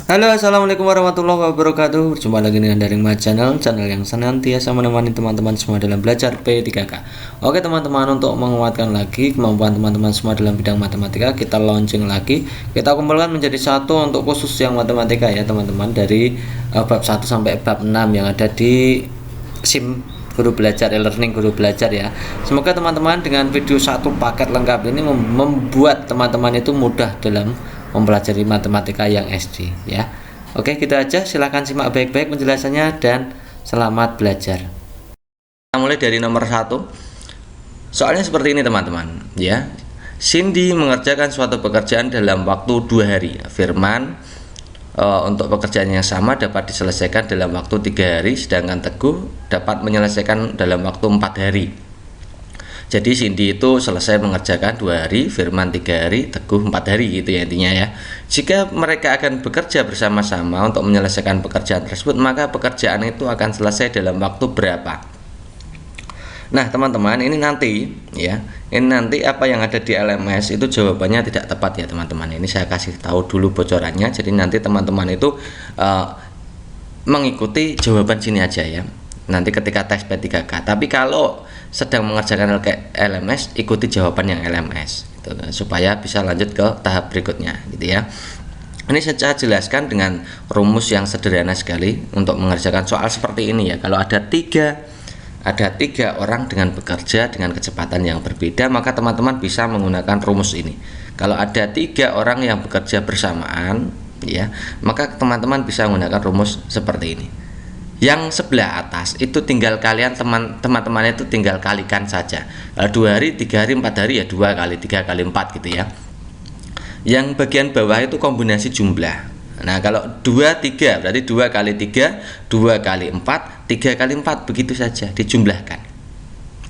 Halo, assalamualaikum warahmatullahi wabarakatuh. Berjumpa lagi dengan Daring Math channel yang senantiasa menemani teman-teman semua dalam belajar P3K. Oke teman-teman, untuk menguatkan lagi kemampuan teman-teman semua dalam bidang matematika, kita launching lagi. Kita kumpulkan menjadi satu untuk khusus yang matematika ya teman-teman, dari bab 1 sampai bab 6 yang ada di SIM Guru Belajar, e-learning Guru Belajar ya. Semoga teman-teman dengan video satu paket lengkap ini membuat teman-teman itu mudah dalam mempelajari matematika yang SD ya. Oke, gitu aja. Silahkan simak baik-baik penjelasannya dan selamat belajar. Kita mulai dari nomor 1. Soalnya seperti ini teman-teman ya. Cindy mengerjakan suatu pekerjaan dalam waktu 2 hari. Firman untuk pekerjaan yang sama dapat diselesaikan dalam waktu 3 hari, sedangkan Teguh dapat menyelesaikan dalam waktu 4 hari. Jadi Cindy itu selesai mengerjakan 2 hari, Firman 3 hari, Teguh 4 hari gitu ya intinya ya. Jika mereka akan bekerja bersama-sama untuk menyelesaikan pekerjaan tersebut, maka pekerjaan itu akan selesai dalam waktu berapa? Nah teman-teman, ini nanti ya, ini nanti apa yang ada di LMS itu jawabannya tidak tepat ya teman-teman. Ini saya kasih tahu dulu bocorannya. Jadi nanti teman-teman itu mengikuti jawaban sini aja ya, nanti ketika tes P3K. Tapi kalau sedang mengerjakan LMS, ikuti jawaban yang LMS gitu, supaya bisa lanjut ke tahap berikutnya gitu ya. Ini saya jelaskan dengan rumus yang sederhana sekali untuk mengerjakan soal seperti ini ya. Kalau ada tiga orang dengan bekerja dengan kecepatan yang berbeda, maka teman-teman bisa menggunakan rumus ini. Kalau ada 3 orang yang bekerja bersamaan ya, maka teman-teman bisa menggunakan rumus seperti ini. Yang sebelah atas itu tinggal kalian teman-teman itu tinggal kalikan saja. Kalau 2 hari, 3 hari, 4 hari ya 2 kali 3 kali 4 gitu ya. Yang bagian bawah itu kombinasi jumlah. Nah kalau 2, 3 berarti 2 kali 3, 2 kali 4, 3 kali 4, begitu saja dijumlahkan.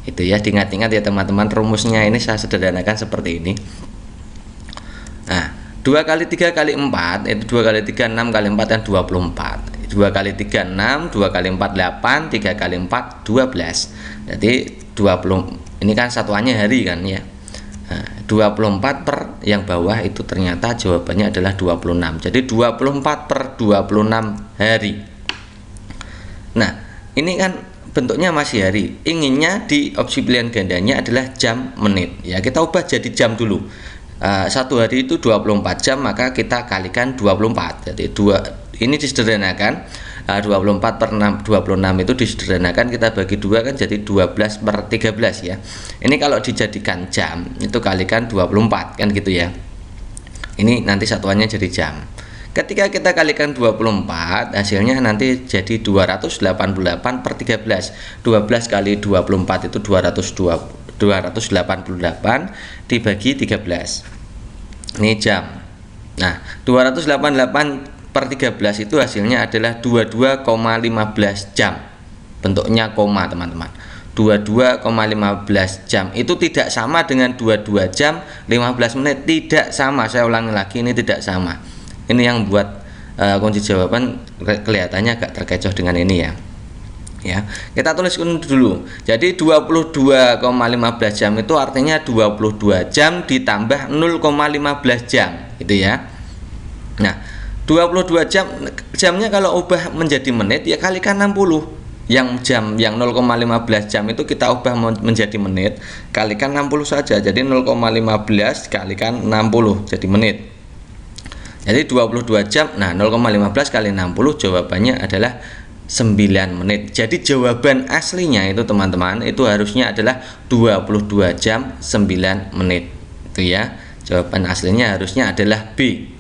Itu ya, diingat-ingat ya teman-teman, rumusnya ini saya sederhanakan seperti ini. Nah 2 kali 3 kali 4 itu 2 kali 3, 6 kali 4 kan 24. 2 kali 3 6, 2 kali 4 8, 3 kali 4 12. Jadi 20, ini kan satuannya hari kan ya. Nah, 24 per yang bawah itu ternyata jawabannya adalah 26. Jadi 24 per 26 hari. Nah, ini kan bentuknya masih hari. Inginnya di opsi pilihan gandanya adalah jam menit. Ya, kita ubah jadi jam dulu. Satu hari itu 24 jam, maka kita kalikan 24. Jadi ini disederhanakan, 24 per 6, 26 itu disederhanakan, kita bagi 2 kan jadi 12 per 13 ya. Ini kalau dijadikan jam itu kalikan 24 kan gitu ya. Ini nanti satuannya jadi jam. Ketika kita kalikan 24, hasilnya nanti jadi 288 per 13. 12 kali 24 itu 288 dibagi 13. Ini jam. Nah 288 per 13 itu hasilnya adalah 22,15 jam. Bentuknya koma teman-teman. 22,15 jam itu tidak sama dengan 22 jam 15 menit. Tidak sama, saya ulangi lagi, ini tidak sama. Ini yang buat kunci jawaban kelihatannya agak terkecoh dengan ini ya. Ya, kita tuliskan dulu. Jadi 22,15 jam itu artinya 22 jam ditambah 0,15 jam gitu ya. Nah 22 jamnya kalau ubah menjadi menit ya kalikan 60. Yang jam yang 0,15 jam itu kita ubah menjadi menit, kalikan 60 saja. Jadi 0,15 kalikan 60 jadi menit. Jadi 22 jam. Nah 0,15 kali 60 jawabannya adalah 9 menit. Jadi jawaban aslinya itu teman-teman itu harusnya adalah 22 jam 9 menit. Itu ya. Jawaban aslinya harusnya adalah B.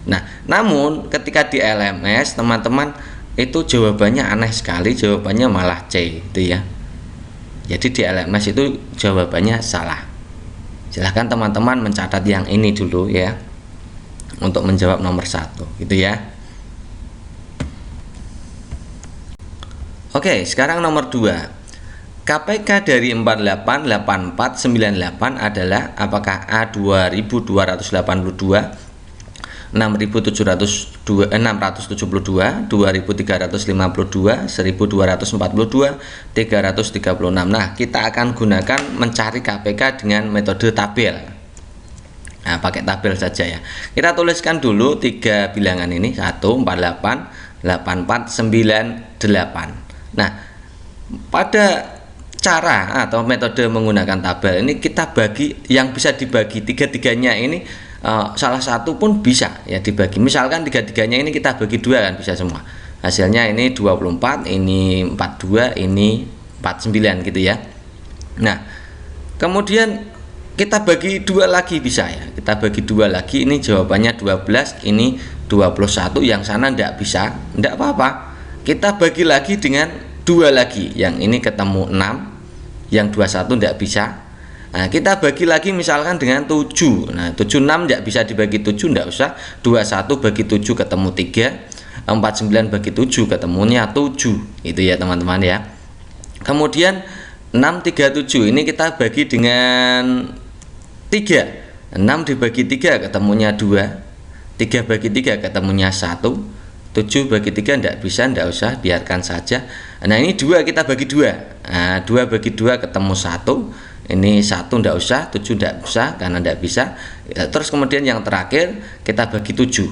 Nah, namun ketika di LMS teman-teman itu jawabannya aneh sekali, jawabannya malah C itu ya. Jadi di LMS itu jawabannya salah. Silahkan teman-teman mencatat yang ini dulu ya, untuk menjawab nomor 1 gitu ya. Oke, sekarang nomor 2. KPK dari 48, 84, 98 adalah apakah A 2282, 672, 2352, 1242, 1242, 336. Nah, kita akan gunakan mencari KPK dengan metode tabel. Nah, pakai tabel saja ya. Kita tuliskan dulu tiga bilangan ini, 1, 48, 84, 98. Nah, pada cara atau metode menggunakan tabel ini kita bagi yang bisa dibagi tiga-tiganya ini, salah satu pun bisa ya dibagi. Misalkan tiga-tiganya ini kita bagi dua kan bisa semua. Hasilnya ini 24, ini 42, ini 49 gitu ya. Nah, kemudian kita bagi dua lagi bisa ya. Kita bagi dua lagi, ini jawabannya 12, ini 21, yang sana tidak bisa, tidak apa-apa. Kita bagi lagi dengan dua lagi, yang ini ketemu 6, yang 21 tidak bisa. Nah, kita bagi lagi misalkan dengan 7. Nah, 76 tidak bisa dibagi 7, tidak usah. 21 bagi 7 ketemu 3, 49 bagi 7 ketemunya 7. Itu ya teman-teman ya. Kemudian 637 ini kita bagi dengan 3. 6 dibagi 3 ketemunya 2. 3 bagi 3 ketemunya 1. 7 bagi 3 tidak bisa, tidak usah, biarkan saja. Nah, ini 2 kita bagi 2. Nah, 2 bagi 2 ketemu 1. Ini 1 tidak usah, 7 tidak usah karena tidak bisa. Terus kemudian yang terakhir kita bagi 7.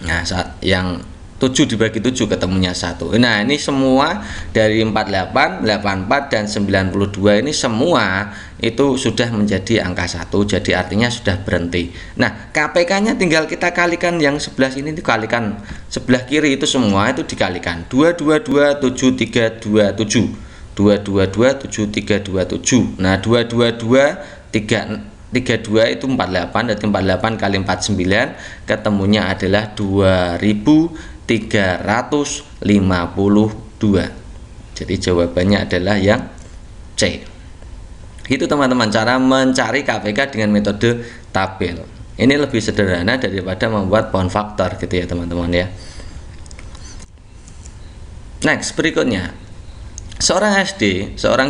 Nah, yang 7 dibagi 7 ketemunya 1. Nah, ini semua dari 48, 84 dan 92 ini semua itu sudah menjadi angka 1. Jadi artinya sudah berhenti. Nah, KPK-nya tinggal kita kalikan yang sebelah sini, dikalikan sebelah kiri itu semua itu dikalikan. 222 7327. 222 7327. Nah, 222 32 itu 48, dan 48 kali 49 ketemunya adalah 2352. Jadi jawabannya adalah yang C. Itu teman-teman cara mencari KPK dengan metode tabel. Ini lebih sederhana daripada membuat pohon faktor gitu ya teman-teman ya. Next, berikutnya. Seorang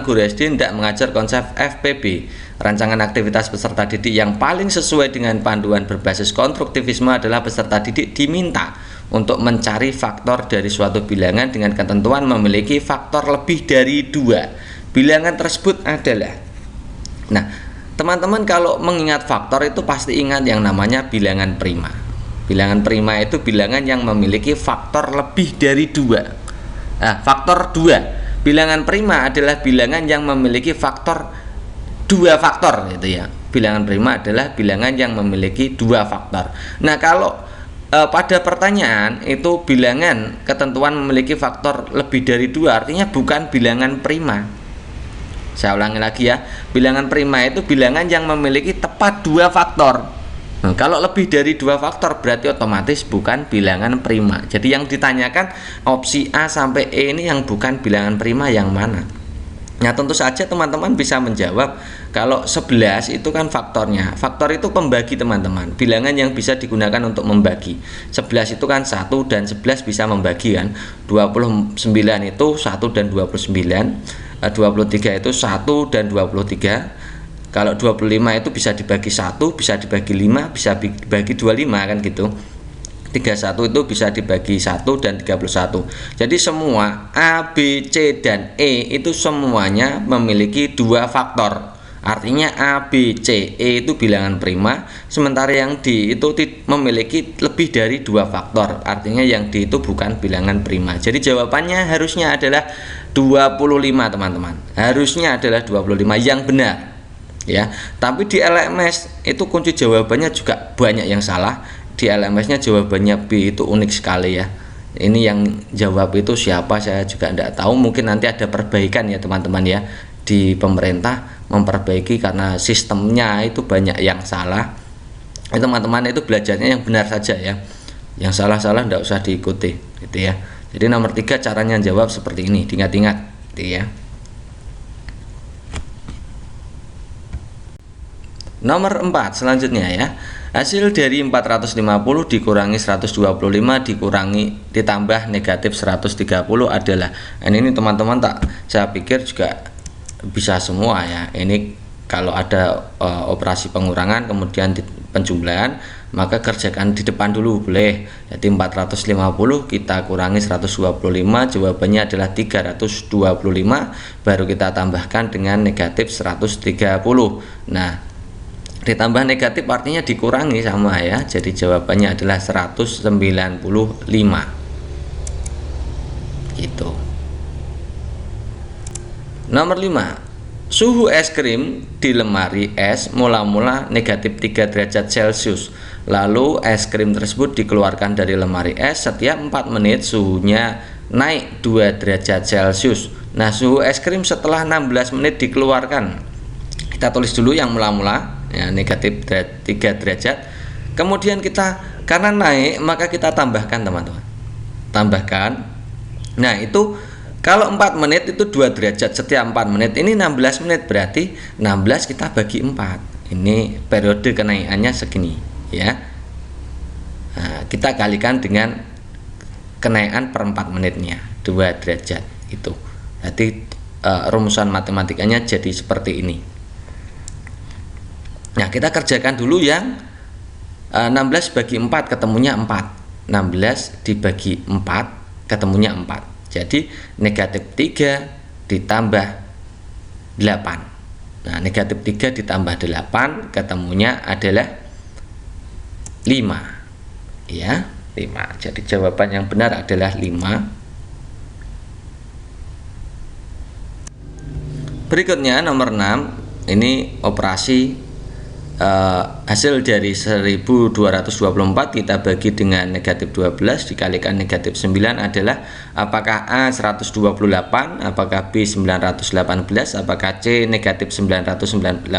guru SD tidak mengajar konsep FPB, rancangan aktivitas peserta didik. Yang paling sesuai dengan panduan berbasis konstruktivisme adalah peserta didik diminta untuk mencari faktor dari suatu bilangan dengan ketentuan memiliki faktor lebih dari 2. Bilangan tersebut adalah, nah teman-teman kalau mengingat faktor itu pasti ingat yang namanya bilangan prima. Bilangan prima itu bilangan yang memiliki faktor lebih dari 2. Nah, faktor 2. Bilangan prima adalah bilangan yang memiliki faktor 2 faktor gitu ya. Bilangan prima adalah bilangan yang memiliki 2 faktor. Nah, kalau pada pertanyaan itu bilangan ketentuan memiliki faktor lebih dari 2 artinya bukan bilangan prima. Saya ulangi lagi ya. Bilangan prima itu bilangan yang memiliki tepat 2 faktor. Nah, kalau lebih dari 2 faktor berarti otomatis bukan bilangan prima. Jadi yang ditanyakan opsi A sampai E ini yang bukan bilangan prima yang mana? Nah, tentu saja teman-teman bisa menjawab kalau 11 itu kan faktornya. Faktor itu pembagi teman-teman. Bilangan yang bisa digunakan untuk membagi. 11 itu kan 1 dan 11 bisa membagi kan. 29 itu 1 dan 29. 23 itu 1 dan 23. Kalau 25 itu bisa dibagi 1, bisa dibagi 5, bisa dibagi 25 kan gitu. 31 itu bisa dibagi 1 dan 31. Jadi semua A, B, C dan E itu semuanya memiliki 2 faktor. Artinya A, B, C, E itu bilangan prima, sementara yang D itu memiliki lebih dari 2 faktor. Artinya yang D itu bukan bilangan prima. Jadi jawabannya harusnya adalah 25 teman-teman. Harusnya adalah 25 yang benar. Ya, tapi di LMS itu kunci jawabannya juga banyak yang salah. Di LMS-nya jawabannya B itu unik sekali ya. Ini yang jawab itu siapa saya juga tidak tahu. Mungkin nanti ada perbaikan ya teman-teman ya, di pemerintah memperbaiki karena sistemnya itu banyak yang salah. Teman-teman itu belajarnya yang benar saja ya. Yang salah-salah tidak usah diikuti gitu ya. Jadi nomor 3 caranya jawab seperti ini, diingat-ingat gitu ya. Nomor 4 selanjutnya ya. Hasil dari 450 dikurangi 125 ditambah negatif 130 adalah. Ini teman-teman saya pikir juga bisa semua ya. Ini kalau ada operasi pengurangan kemudian penjumlahan, maka kerjakan di depan dulu boleh. Jadi 450 kita kurangi 125, jawabannya adalah 325, baru kita tambahkan dengan negatif 130. Nah, Ditambah negatif artinya dikurangi sama ya. Jadi jawabannya adalah 195. Gitu. Nomor 5. Suhu es krim di lemari es mula-mula negatif 3 derajat Celcius. Lalu es krim tersebut dikeluarkan dari lemari es, setiap 4 menit suhunya naik 2 derajat Celcius. Nah, suhu es krim setelah 16 menit dikeluarkan. Kita tulis dulu yang mula-mula ya, negatif 3 derajat. Kemudian kita karena naik maka kita tambahkan teman-teman. Tambahkan. Nah, itu kalau 4 menit itu 2 derajat setiap 4 menit. Ini 16 menit berarti 16 kita bagi 4. Ini periode kenaikannya segini ya. Nah, kita kalikan dengan kenaikan per 4 menitnya 2 derajat itu. Berarti rumusan matematikanya jadi seperti ini. Nah, kita kerjakan dulu yang 16 bagi 4 ketemunya 4. 16 dibagi 4 ketemunya 4. Jadi negatif 3 ditambah 8. Nah, negatif 3 ditambah 8 ketemunya adalah 5. Ya, 5. Jadi jawaban yang benar adalah 5. Berikutnya nomor 6. Ini operasi hasil dari 1224 kita bagi dengan negatif 12 dikalikan negatif 9 adalah apakah A 128, apakah B 918, apakah C negatif 918,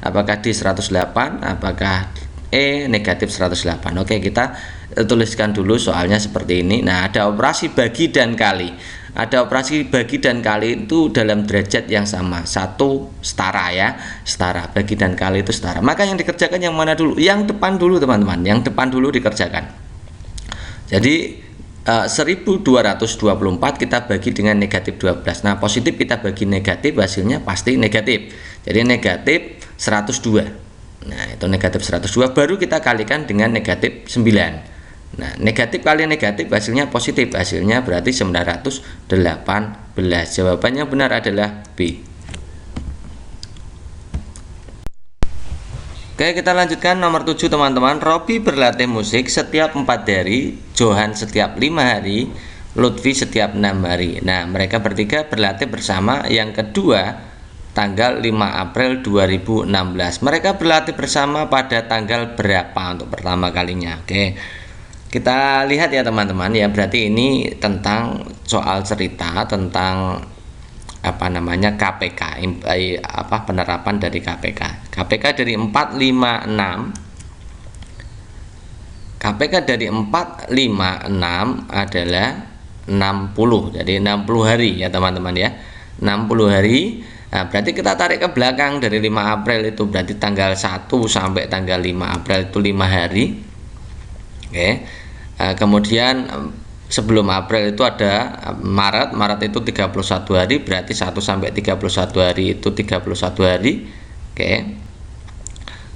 apakah D 108, apakah E negatif 108. Oke, kita tuliskan dulu soalnya seperti ini. Nah, ada operasi bagi dan kali. Ada operasi bagi dan kali itu dalam derajat yang sama, satu setara ya, setara. Bagi dan kali itu setara. Maka yang dikerjakan yang mana dulu? Yang depan dulu teman-teman, yang depan dulu dikerjakan. Jadi 1224 kita bagi dengan negatif 12. Nah, positif kita bagi negatif, hasilnya pasti negatif. Jadi negatif 102. Nah, itu negatif 102 baru kita kalikan dengan negatif 9. Nah, negatif kali negatif hasilnya positif, hasilnya berarti 918. Jawabannya benar adalah B. Oke, kita lanjutkan nomor 7 teman-teman. Robi berlatih musik setiap 4 hari, Johan setiap 5 hari, Lutfi setiap 6 hari. Nah, mereka bertiga berlatih bersama yang kedua tanggal 5 April 2016. Mereka berlatih bersama pada tanggal berapa untuk pertama kalinya? Oke. Kita lihat ya teman-teman ya, berarti ini tentang soal cerita tentang KPK, penerapan dari KPK. KPK dari 456. KPK dari 456 adalah 60. Jadi 60 hari ya teman-teman ya. 60 hari. Nah, berarti kita tarik ke belakang dari 5 April itu berarti tanggal 1 sampai tanggal 5 April itu 5 hari. Oke. Kemudian sebelum April itu ada Maret itu 31 hari, berarti 1 sampai 31 hari itu 31 hari. Oke.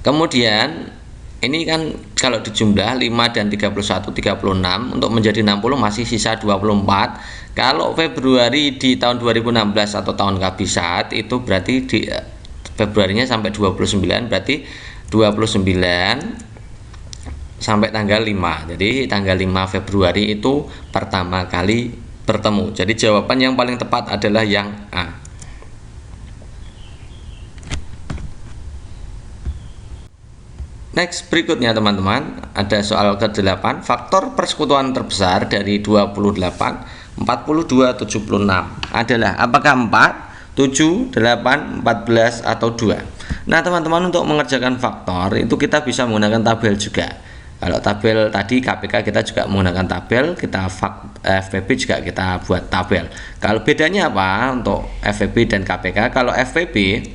Kemudian ini kan kalau dijumlah 5 dan 31 36 untuk menjadi 60 masih sisa 24. Kalau Februari di tahun 2016 atau tahun kabisat itu berarti di Februarinya sampai 29, berarti 29 sampai tanggal 5. Jadi tanggal 5 Februari itu pertama kali bertemu. Jadi jawaban yang paling tepat adalah yang A. Next, berikutnya teman-teman, ada soal ke-8. Faktor persekutuan terbesar dari 28, 42, 76 adalah apakah 4, 7, 8, 14 atau 2? Nah, teman-teman, untuk mengerjakan faktor itu kita bisa menggunakan tabel juga. Kalau tabel tadi KPK kita juga menggunakan tabel, kita FVB juga kita buat tabel. Kalau bedanya apa untuk FVB dan KPK? Kalau FVB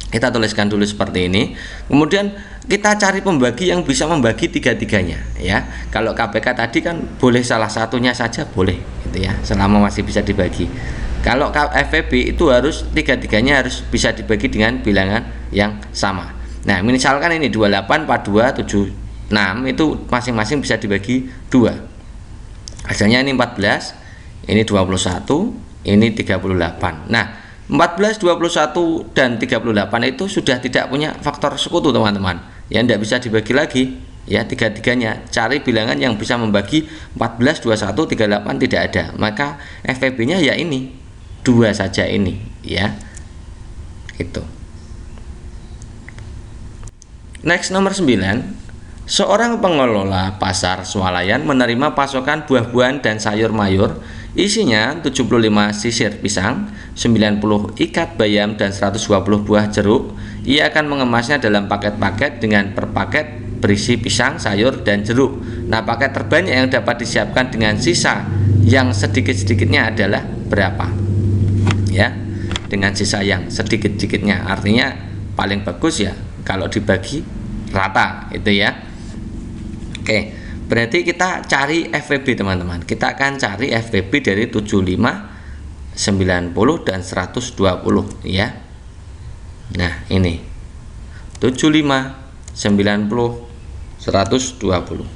kita tuliskan dulu seperti ini. Kemudian kita cari pembagi yang bisa membagi tiga-tiganya ya. Kalau KPK tadi kan boleh salah satunya saja boleh gitu ya, selama masih bisa dibagi. Kalau FVB itu harus tiga-tiganya harus bisa dibagi dengan bilangan yang sama. Nah, misalkan ini 28, 42, 76 itu masing-masing bisa dibagi 2. Hasilnya ini 14, ini 21, ini 38. Nah, 14, 21, dan 38 itu sudah tidak punya faktor sekutu teman-teman. Ya, tidak bisa dibagi lagi. Ya, tiga-tiganya. Cari bilangan yang bisa membagi 14, 21, 38 tidak ada. Maka FPB-nya ya ini, 2 saja ini, ya. Gitu. Next, nomor 9. Seorang pengelola pasar swalayan menerima pasokan buah-buahan dan sayur mayur, isinya 75 sisir pisang, 90 ikat bayam, dan 120 buah jeruk. Ia akan mengemasnya dalam paket-paket dengan per paket berisi pisang, sayur, dan jeruk. Nah, paket terbanyak yang dapat disiapkan dengan sisa yang sedikit-sedikitnya adalah berapa? Ya, dengan sisa yang sedikit-sedikitnya, artinya paling bagus ya kalau dibagi rata, itu ya. Oke, berarti kita cari FVB teman-teman. Kita akan cari FVB dari 75, 90, dan 120 ya. Nah, ini 75, 90, 120.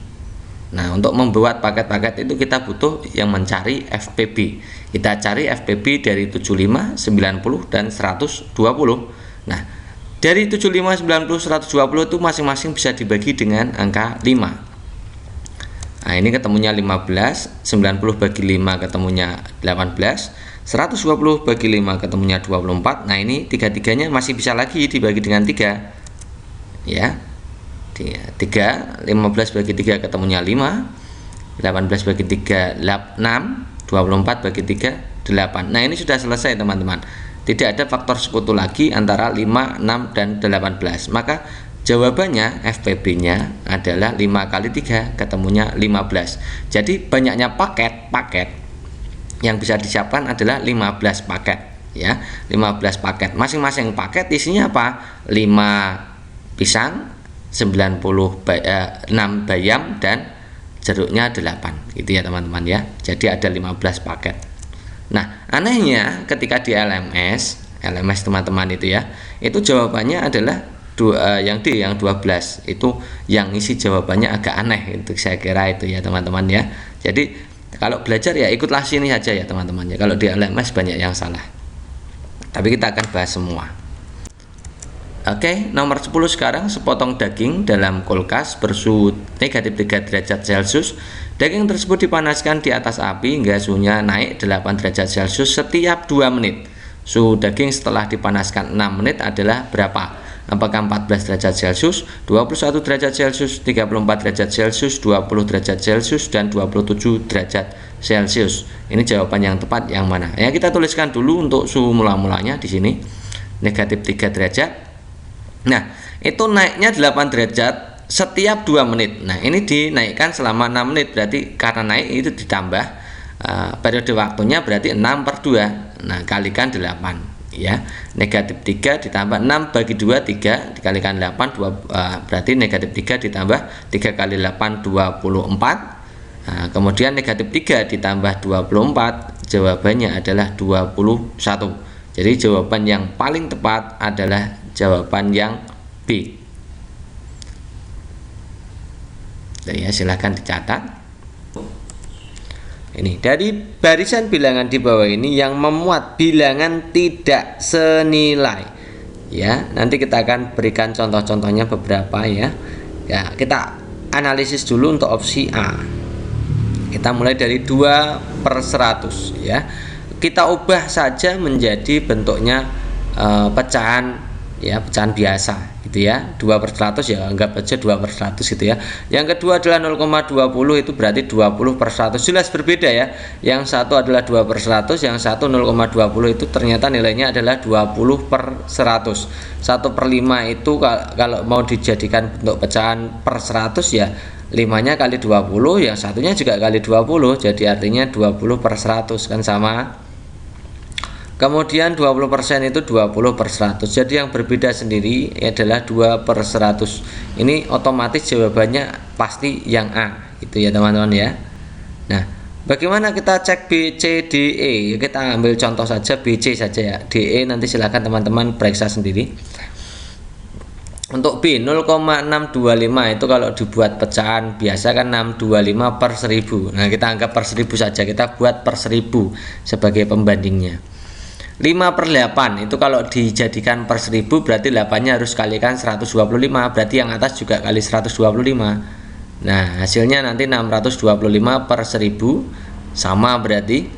Nah, untuk membuat paket-paket itu kita butuh yang mencari FPB. Kita cari FPB dari 75, 90, dan 120. Nah, dari 75, 90, 120 itu masing-masing bisa dibagi dengan angka 5. Nah, ini ketemunya 15, 90 bagi 5 ketemunya 18, 120 bagi 5 ketemunya 24. Nah, ini tiga-tiganya masih bisa lagi dibagi dengan 3. Ya. 3, 15 bagi 3 ketemunya 5, 18 bagi 3 6, 24 bagi 3 8. Nah, ini sudah selesai teman-teman. Tidak ada faktor sekutu lagi antara 5, 6, dan 18. Maka jawabannya FPB-nya adalah 5 kali 3 ketemunya 15. Jadi banyaknya paket yang bisa disiapkan adalah 15 paket ya. 15 paket. Masing-masing paket isinya apa? 5 pisang, 6 bayam, dan jeruknya 8. Gitu ya teman-teman ya. Jadi ada 15 paket. Nah, anehnya ketika di LMS teman-teman itu ya, itu jawabannya adalah yang 12 itu yang isi jawabannya agak aneh, itu saya kira itu ya teman-teman ya. Jadi kalau belajar ya ikutlah sini saja ya teman-teman ya. Kalau di LMS banyak yang salah, tapi kita akan bahas semua. Oke, nomor 10 sekarang. Sepotong daging dalam kulkas bersuhu negatif 3 derajat Celcius. Daging tersebut dipanaskan di atas api hingga suhunya naik 8 derajat Celcius setiap 2 menit. Suhu daging setelah dipanaskan 6 menit adalah berapa? Apakah 14 derajat Celcius, 21 derajat Celcius, 34 derajat Celcius, 20 derajat Celcius, dan 27 derajat Celcius? Ini jawaban yang tepat yang mana? Ya, kita tuliskan dulu untuk suhu mula-mulanya di sini. Negatif 3 derajat. Nah, itu naiknya 8 derajat setiap 2 menit. Nah, ini dinaikkan selama 6 menit. Berarti karena naik itu ditambah periode waktunya berarti 6 per 2. Nah, kalikan 8. Ya, negatif 3 ditambah 6 bagi 2 3 dikalikan 8 berarti negatif 3 ditambah 3 kali 8 24. Nah, kemudian negatif 3 ditambah 24 jawabannya adalah 21. Jadi jawaban yang paling tepat adalah jawaban yang B. Ya, silahkan dicatat. Ini dari barisan bilangan di bawah ini yang memuat bilangan tidak senilai. Ya, nanti kita akan berikan contoh-contohnya beberapa ya. Ya, kita analisis dulu untuk opsi A. Kita mulai dari 2/100 ya. Kita ubah saja menjadi bentuknya pecahan ya, pecahan biasa gitu ya. 2/100 ya, anggap aja 2/100 gitu ya. Yang kedua adalah 0,20, itu berarti 20/100. Jelas berbeda ya. Yang satu adalah 2/100, yang satu 0,20 itu ternyata nilainya adalah 20/100. 1/5 itu kalau mau dijadikan bentuk pecahan per 100 ya 5-nya kali 20, yang satunya juga kali 20, jadi artinya 20/100 kan sama. Kemudian 20% itu 20/100. Jadi yang berbeda sendiri adalah 2/100. Ini otomatis jawabannya pasti yang A, gitu ya teman-teman ya. Nah, bagaimana kita cek B, C, D, E? Kita ambil contoh saja B, C saja ya. D, E nanti silakan teman-teman periksa sendiri. Untuk B 0,625 itu kalau dibuat pecahan biasa kan 625/1000. Nah, kita anggap per 1000 saja, kita buat per 1000 sebagai pembandingnya. 5/8 itu kalau dijadikan per 1000 berarti 8-nya harus kalikan 125, berarti yang atas juga kali 125. Nah hasilnya nanti 625 per 1000 sama berarti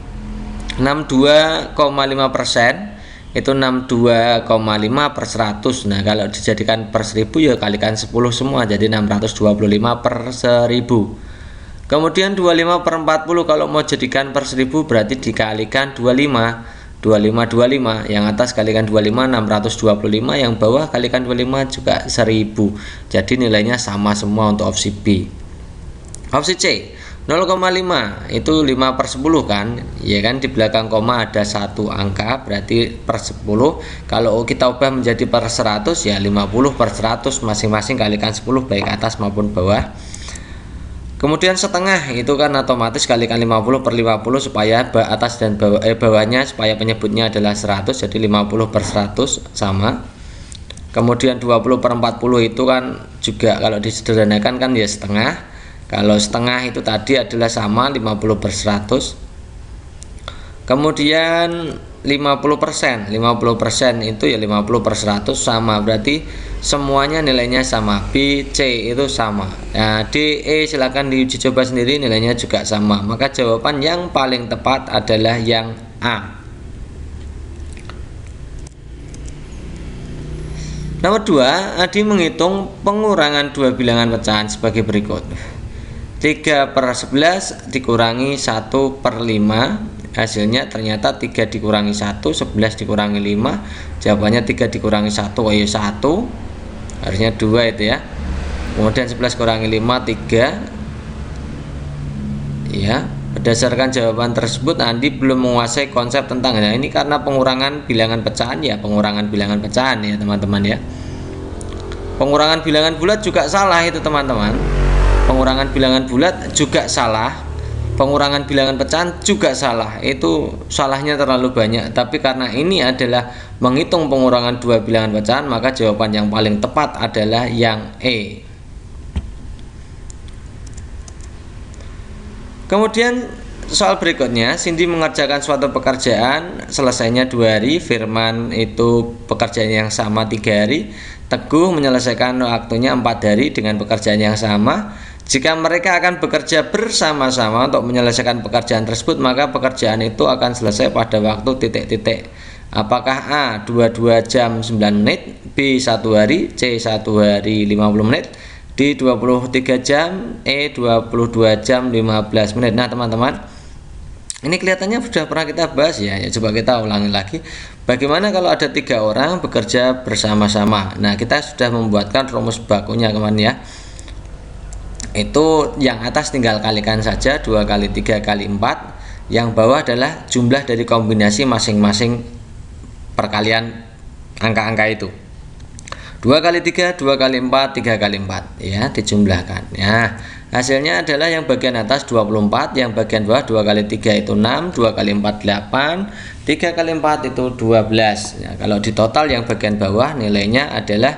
62,5%, itu 62,5 per 100. Nah kalau dijadikan per 1000 ya kalikan 10 semua, jadi 625 per 1000. Kemudian 25/40 kalau mau jadikan per 1000 berarti dikalikan 25. 25 yang atas kalikan 25 625, yang bawah kalikan 25 juga 1000. Jadi nilainya sama semua untuk opsi B. Opsi C 0,5 itu 5/10 kan, ya kan, di belakang koma ada satu angka berarti per 10. Kalau kita ubah menjadi per 100 ya 50/100, masing-masing kalikan 10 baik atas maupun bawah. Kemudian setengah itu kan otomatis kalikan 50/50 supaya atas dan bawahnya supaya penyebutnya adalah 100, jadi 50/100 sama. Kemudian 20/40 itu kan juga kalau disederhanakan kan ya setengah. Kalau setengah itu tadi adalah sama 50/100. Kemudian 50% itu ya 50/100 sama, berarti semuanya nilainya sama. B, C itu sama. Nah, D, E silakan diuji coba sendiri, nilainya juga sama. Maka jawaban yang paling tepat adalah yang A. Nomor 2, Adi menghitung pengurangan dua bilangan pecahan sebagai berikut. 3/11 dikurangi 1/5. Hasilnya ternyata 3 dikurangi 1, 11 dikurangi 5. Jawabannya 3 dikurangi 1, oh ya 1. Harusnya 2 itu ya. Kemudian 11 kurangi 5, 3. Ya, berdasarkan jawaban tersebut Andi belum menguasai konsep tentang, nah ini karena pengurangan bilangan pecahan ya, pengurangan bilangan pecahan ya teman-teman ya. Pengurangan bilangan bulat juga salah itu teman-teman. Pengurangan bilangan bulat juga salah. Pengurangan bilangan pecahan juga salah, itu salahnya terlalu banyak. Tapi karena ini adalah menghitung pengurangan dua bilangan pecahan, maka jawaban yang paling tepat adalah yang E. Kemudian soal berikutnya, Cindy mengerjakan suatu pekerjaan selesainya 2 hari, Firman itu pekerjaan yang sama 3 hari, Teguh menyelesaikan waktunya 4 hari dengan pekerjaan yang sama. Jika mereka akan bekerja bersama-sama untuk menyelesaikan pekerjaan tersebut, maka pekerjaan itu akan selesai pada waktu titik-titik. Apakah A 22 jam 9 menit, B 1 hari, C 1 hari 50 menit, D 23 jam, E 22 jam 15 menit. Nah teman-teman, ini kelihatannya sudah pernah kita bahas ya. Coba kita ulangi lagi. Bagaimana kalau ada 3 orang bekerja bersama-sama? Nah kita sudah membuatkan rumus bakunya kemarin ya. Itu yang atas tinggal kalikan saja, 2 kali 3 kali 4. Yang bawah adalah jumlah dari kombinasi masing-masing perkalian angka-angka itu. 2 kali 3, 2 kali 4, 3 kali 4 ya, dijumlahkan ya. Hasilnya adalah yang bagian atas 24, yang bagian bawah 2 kali 3 itu 6, 2 kali 4 8, 3 kali 4 itu 12 ya. Kalau di total yang bagian bawah nilainya adalah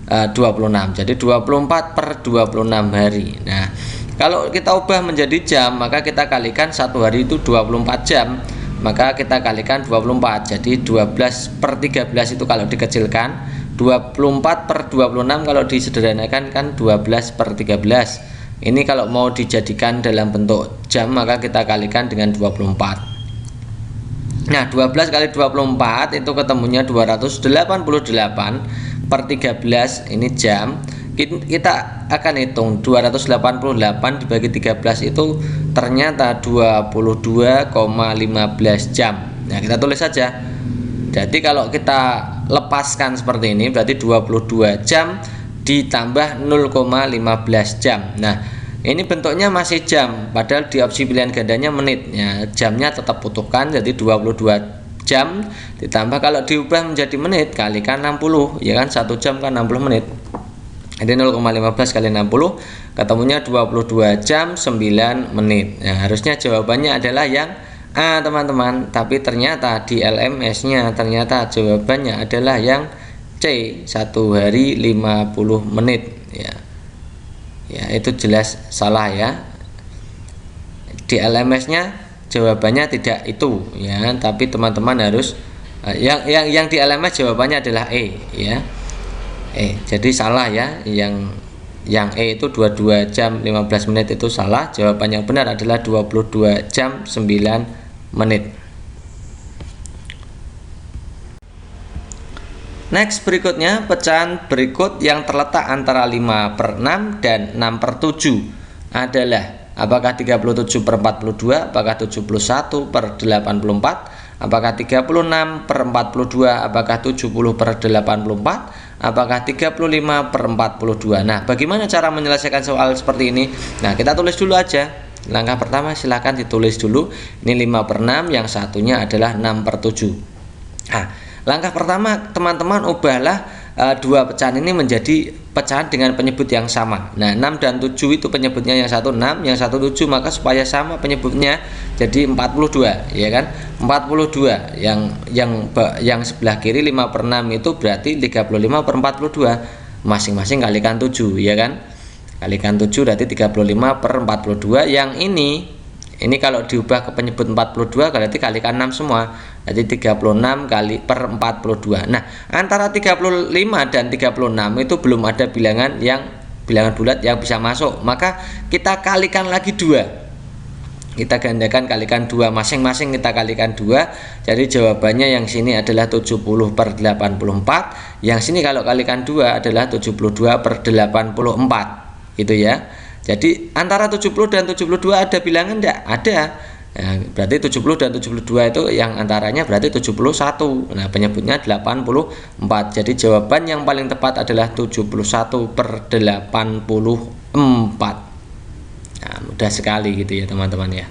26, jadi 24/26 hari. Nah kalau kita ubah menjadi jam, maka kita kalikan 1 hari itu 24 jam, maka kita kalikan 24, jadi 12/13 itu kalau dikecilkan, 24/26 kalau disederhanakan kan 12/13. Ini kalau mau dijadikan dalam bentuk jam maka kita kalikan dengan 24. Nah 12 kali 24 itu ketemunya 288/13, ini jam. Kita akan hitung 288 dibagi 13 itu ternyata 22,15 jam. Nah kita tulis saja. Jadi kalau kita lepaskan seperti ini berarti 22 jam ditambah 0,15 jam. Nah ini bentuknya masih jam, padahal di opsi pilihan gandanya menit ya. Jamnya tetap utuhkan, jadi 22 jam ditambah, kalau diubah menjadi menit kalikan 60 ya kan, 1 jam kan 60 menit. Jadi 0,15 kali 60 ketemunya 22 jam 9 menit. Nah harusnya jawabannya adalah yang A teman-teman, tapi ternyata di LMS nya ternyata jawabannya adalah yang C, 1 hari 50 menit ya. Ya itu jelas salah ya. Di LMS nya jawabannya tidak itu ya, tapi teman-teman harus Yang di LMS jawabannya adalah E ya. Jadi salah ya, yang E itu 22 jam 15 menit itu salah. Jawaban yang benar adalah 22 jam 9 menit. Next, berikutnya pecahan berikut yang terletak antara 5/6 dan 6/7 adalah apakah 37/42, apakah 71/84, apakah 36/42, apakah 70/84, apakah 35/42. Nah, bagaimana cara menyelesaikan soal seperti ini? Nah, kita tulis dulu aja. Langkah pertama silakan ditulis dulu. Ini 5/6, yang satunya adalah 6/7. Nah, langkah pertama teman-teman ubahlah dua pecahan ini menjadi pecahan dengan penyebut yang sama. Nah, 6 dan 7 itu penyebutnya yang satu 6, yang satu 7, maka supaya sama penyebutnya jadi 42, ya kan? 42 yang sebelah kiri 5/6 itu berarti 35/42. Masing-masing kalikan 7, ya kan? Kalikan 7 berarti 35/42. Yang ini kalau diubah ke penyebut 42 berarti kalikan 6 semua. Jadi 36 kali per 42. Nah, antara 35 dan 36 itu belum ada bilangan bulat yang bisa masuk. Maka kita kalikan lagi 2. Kita gandakan kalikan 2, masing-masing kita kalikan 2. Jadi jawabannya yang sini adalah 70/84. Yang sini kalau kalikan 2 adalah 72/84. Gitu ya. Jadi antara 70 dan 72 ada bilangan enggak? Ada. Nah, berarti 70 dan 72 itu yang antaranya berarti 71. Nah, penyebutnya 84. Jadi jawaban yang paling tepat adalah 71/84. Nah, mudah sekali gitu ya teman-teman ya.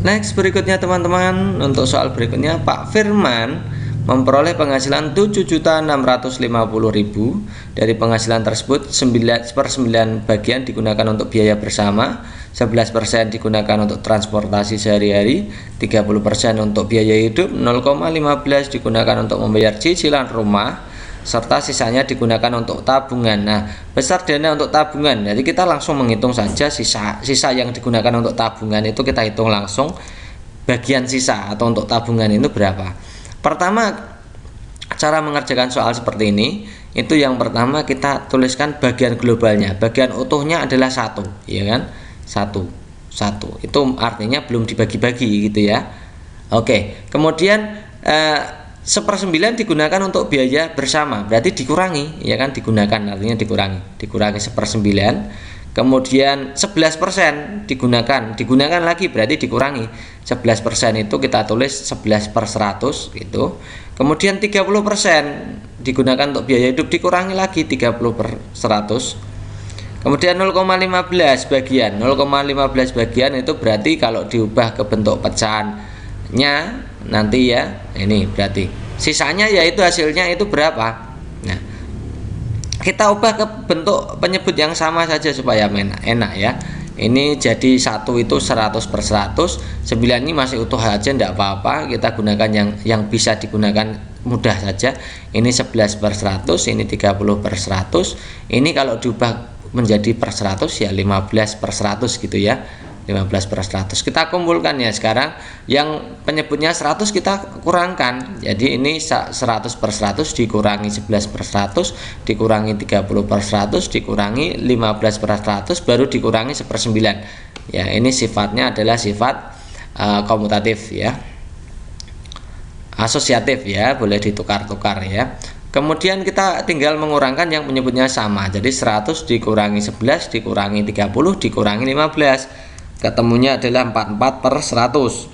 Next, berikutnya teman-teman, untuk soal berikutnya Pak Firman memperoleh penghasilan 7.650.000. Dari penghasilan tersebut 9/9 bagian digunakan untuk biaya bersama, 11% digunakan untuk transportasi sehari-hari, 30% untuk biaya hidup, 0,15 digunakan untuk membayar cicilan rumah, serta sisanya digunakan untuk tabungan. Nah, besar dana untuk tabungan, jadi kita langsung menghitung saja sisa yang digunakan untuk tabungan itu kita hitung langsung bagian sisa atau untuk tabungan itu berapa. Pertama, cara mengerjakan soal seperti ini, itu yang pertama kita tuliskan bagian globalnya. Bagian utuhnya adalah 1, ya kan? 1. Itu artinya belum dibagi-bagi gitu ya. Oke, kemudian 1/9 digunakan untuk biaya bersama, berarti dikurangi, ya kan? Digunakan artinya dikurangi 1/9. Kemudian 11% digunakan lagi, berarti dikurangi 11% itu kita tulis 11/100 gitu. Kemudian 30% digunakan untuk biaya hidup, dikurangi lagi 30/100. Kemudian 0,15 bagian. 0,15 bagian itu berarti kalau diubah ke bentuk pecahannya nanti ya, ini berarti sisanya yaitu hasilnya itu berapa. Nah, kita ubah ke bentuk penyebut yang sama saja supaya enak ya. Ini jadi 1 itu 100/100, 9 ini masih utuh aja enggak apa-apa, kita gunakan yang bisa digunakan mudah saja. Ini 11/100, ini 30/100. Ini kalau diubah menjadi per 100 ya 15/100 gitu ya. 15/100 kita kumpulkan ya. Sekarang yang penyebutnya 100 kita kurangkan, jadi ini 100/100 dikurangi 11/100 dikurangi 30/100 dikurangi 15/100 baru dikurangi 1/9 ya. Ini sifatnya adalah sifat komutatif ya, asosiatif ya, boleh ditukar-tukar ya. Kemudian kita tinggal mengurangkan yang penyebutnya sama, jadi 100 dikurangi 11 dikurangi 30 dikurangi 15, ketemunya adalah 44/100.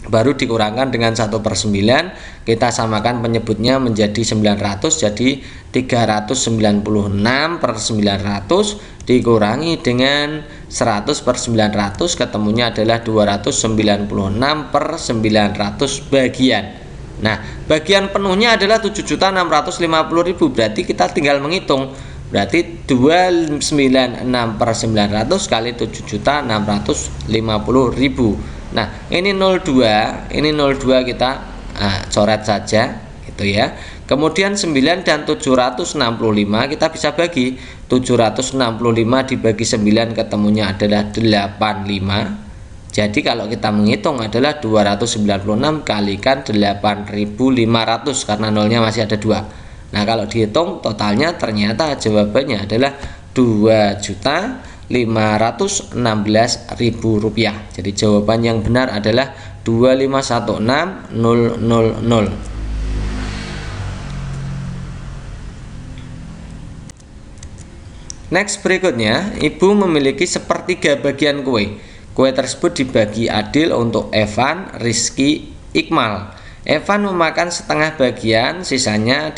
Baru dikurangkan dengan 1/9, kita samakan penyebutnya menjadi 900, jadi 396/900 dikurangi dengan 100/900, ketemunya adalah 296/900 bagian. Nah, bagian penuhnya adalah 7.650.000, berarti kita tinggal menghitung. Berarti 296/900 kali 7.650.000. Nah, ini 02 kita coret saja gitu ya. Kemudian 9 dan 765 kita bisa bagi. 765 dibagi 9 ketemunya adalah 85. Jadi kalau kita menghitung adalah 296 kalikan 8.500 karena nolnya masih ada 2. Nah, kalau dihitung totalnya ternyata jawabannya adalah 2.516.000 rupiah. Jadi jawaban yang benar adalah 2516000. Next, berikutnya, ibu memiliki sepertiga bagian kue. Kue tersebut dibagi adil untuk Evan, Rizky, Iqmal. Evan memakan setengah bagian, sisanya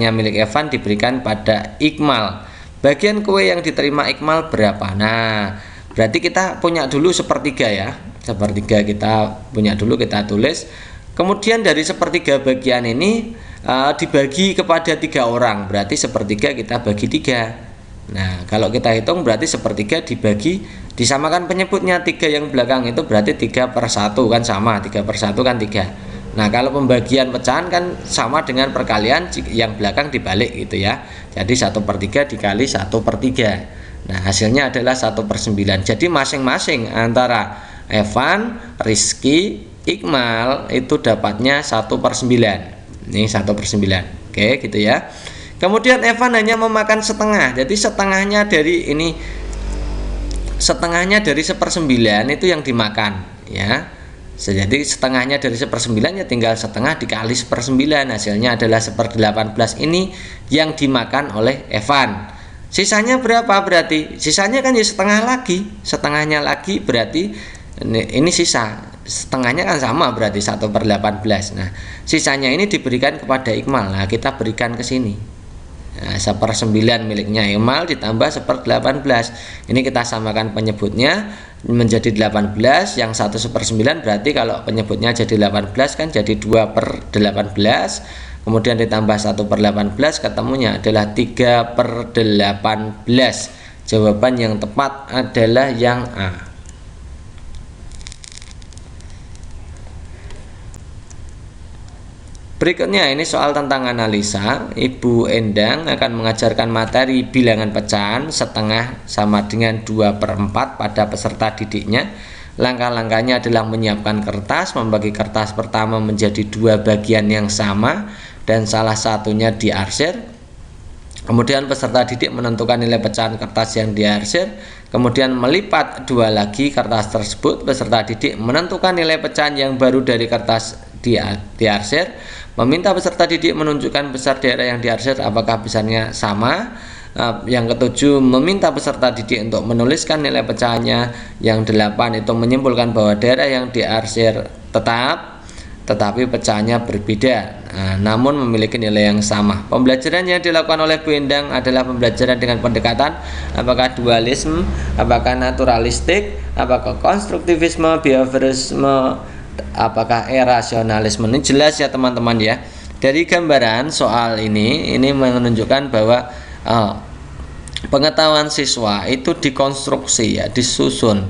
milik Evan diberikan pada Iqmal. Bagian kue yang diterima Iqmal berapa? Nah, berarti kita punya dulu sepertiga ya. Sepertiga kita punya dulu, kita tulis. Kemudian dari sepertiga bagian ini dibagi kepada 3 orang, berarti sepertiga kita bagi 3. Nah, kalau kita hitung berarti sepertiga disamakan penyebutnya 3 yang belakang itu berarti 3/1 kan sama, 3/1 kan 3. Nah, kalau pembagian pecahan kan sama dengan perkalian yang belakang dibalik gitu ya. Jadi 1/3 dikali 1/3. Nah, hasilnya adalah 1/9. Jadi masing-masing antara Evan, Rizky, Iqmal itu dapatnya 1/9. Ini 1/9. Oke, gitu ya. Kemudian Evan hanya memakan setengah. Jadi setengahnya dari 1/9 itu yang dimakan ya. Jadi setengahnya dari 1/9 ya tinggal setengah dikali 1/9, hasilnya adalah 1/18. Ini yang dimakan oleh Evan. Sisanya berapa berarti? Sisanya kan ya setengah lagi. Setengahnya lagi berarti ini sisa. Setengahnya kan sama berarti 1/18. Nah, sisanya ini diberikan kepada Iqmal. Nah, kita berikan ke sini. Nah, 1/9 miliknya Iqmal ditambah 1/18. Ini kita samakan penyebutnya menjadi 18, yang 1/9 berarti kalau penyebutnya jadi 18 kan jadi 2/18. Kemudian ditambah 1/18 ketemunya adalah 3/18. Jawaban yang tepat adalah yang A. Berikutnya ini soal tentang analisa. Ibu Endang akan mengajarkan materi bilangan pecahan setengah sama dengan 2/4 pada peserta didiknya. Langkah-langkahnya adalah menyiapkan kertas, membagi kertas pertama menjadi 2 bagian yang sama dan salah satunya diarsir. Kemudian peserta didik menentukan nilai pecahan kertas yang diarsir. Kemudian melipat 2 lagi kertas tersebut. Peserta didik menentukan nilai pecahan yang baru dari kertas diarsir. Meminta peserta didik menunjukkan besar daerah yang diarsir apakah besarnya sama. Yang ketujuh, meminta peserta didik untuk menuliskan nilai pecahannya. Yang 8 itu menyimpulkan bahwa daerah yang diarsir tetapi pecahannya berbeda, namun memiliki nilai yang sama. Pembelajaran yang dilakukan oleh Bu Endang adalah pembelajaran dengan pendekatan apakah dualisme, apakah naturalistik, apakah konstruktivisme, behaviorisme, apakah erasionalisme. Ini jelas ya teman-teman ya. Dari gambaran soal ini menunjukkan bahwa pengetahuan siswa itu dikonstruksi ya, disusun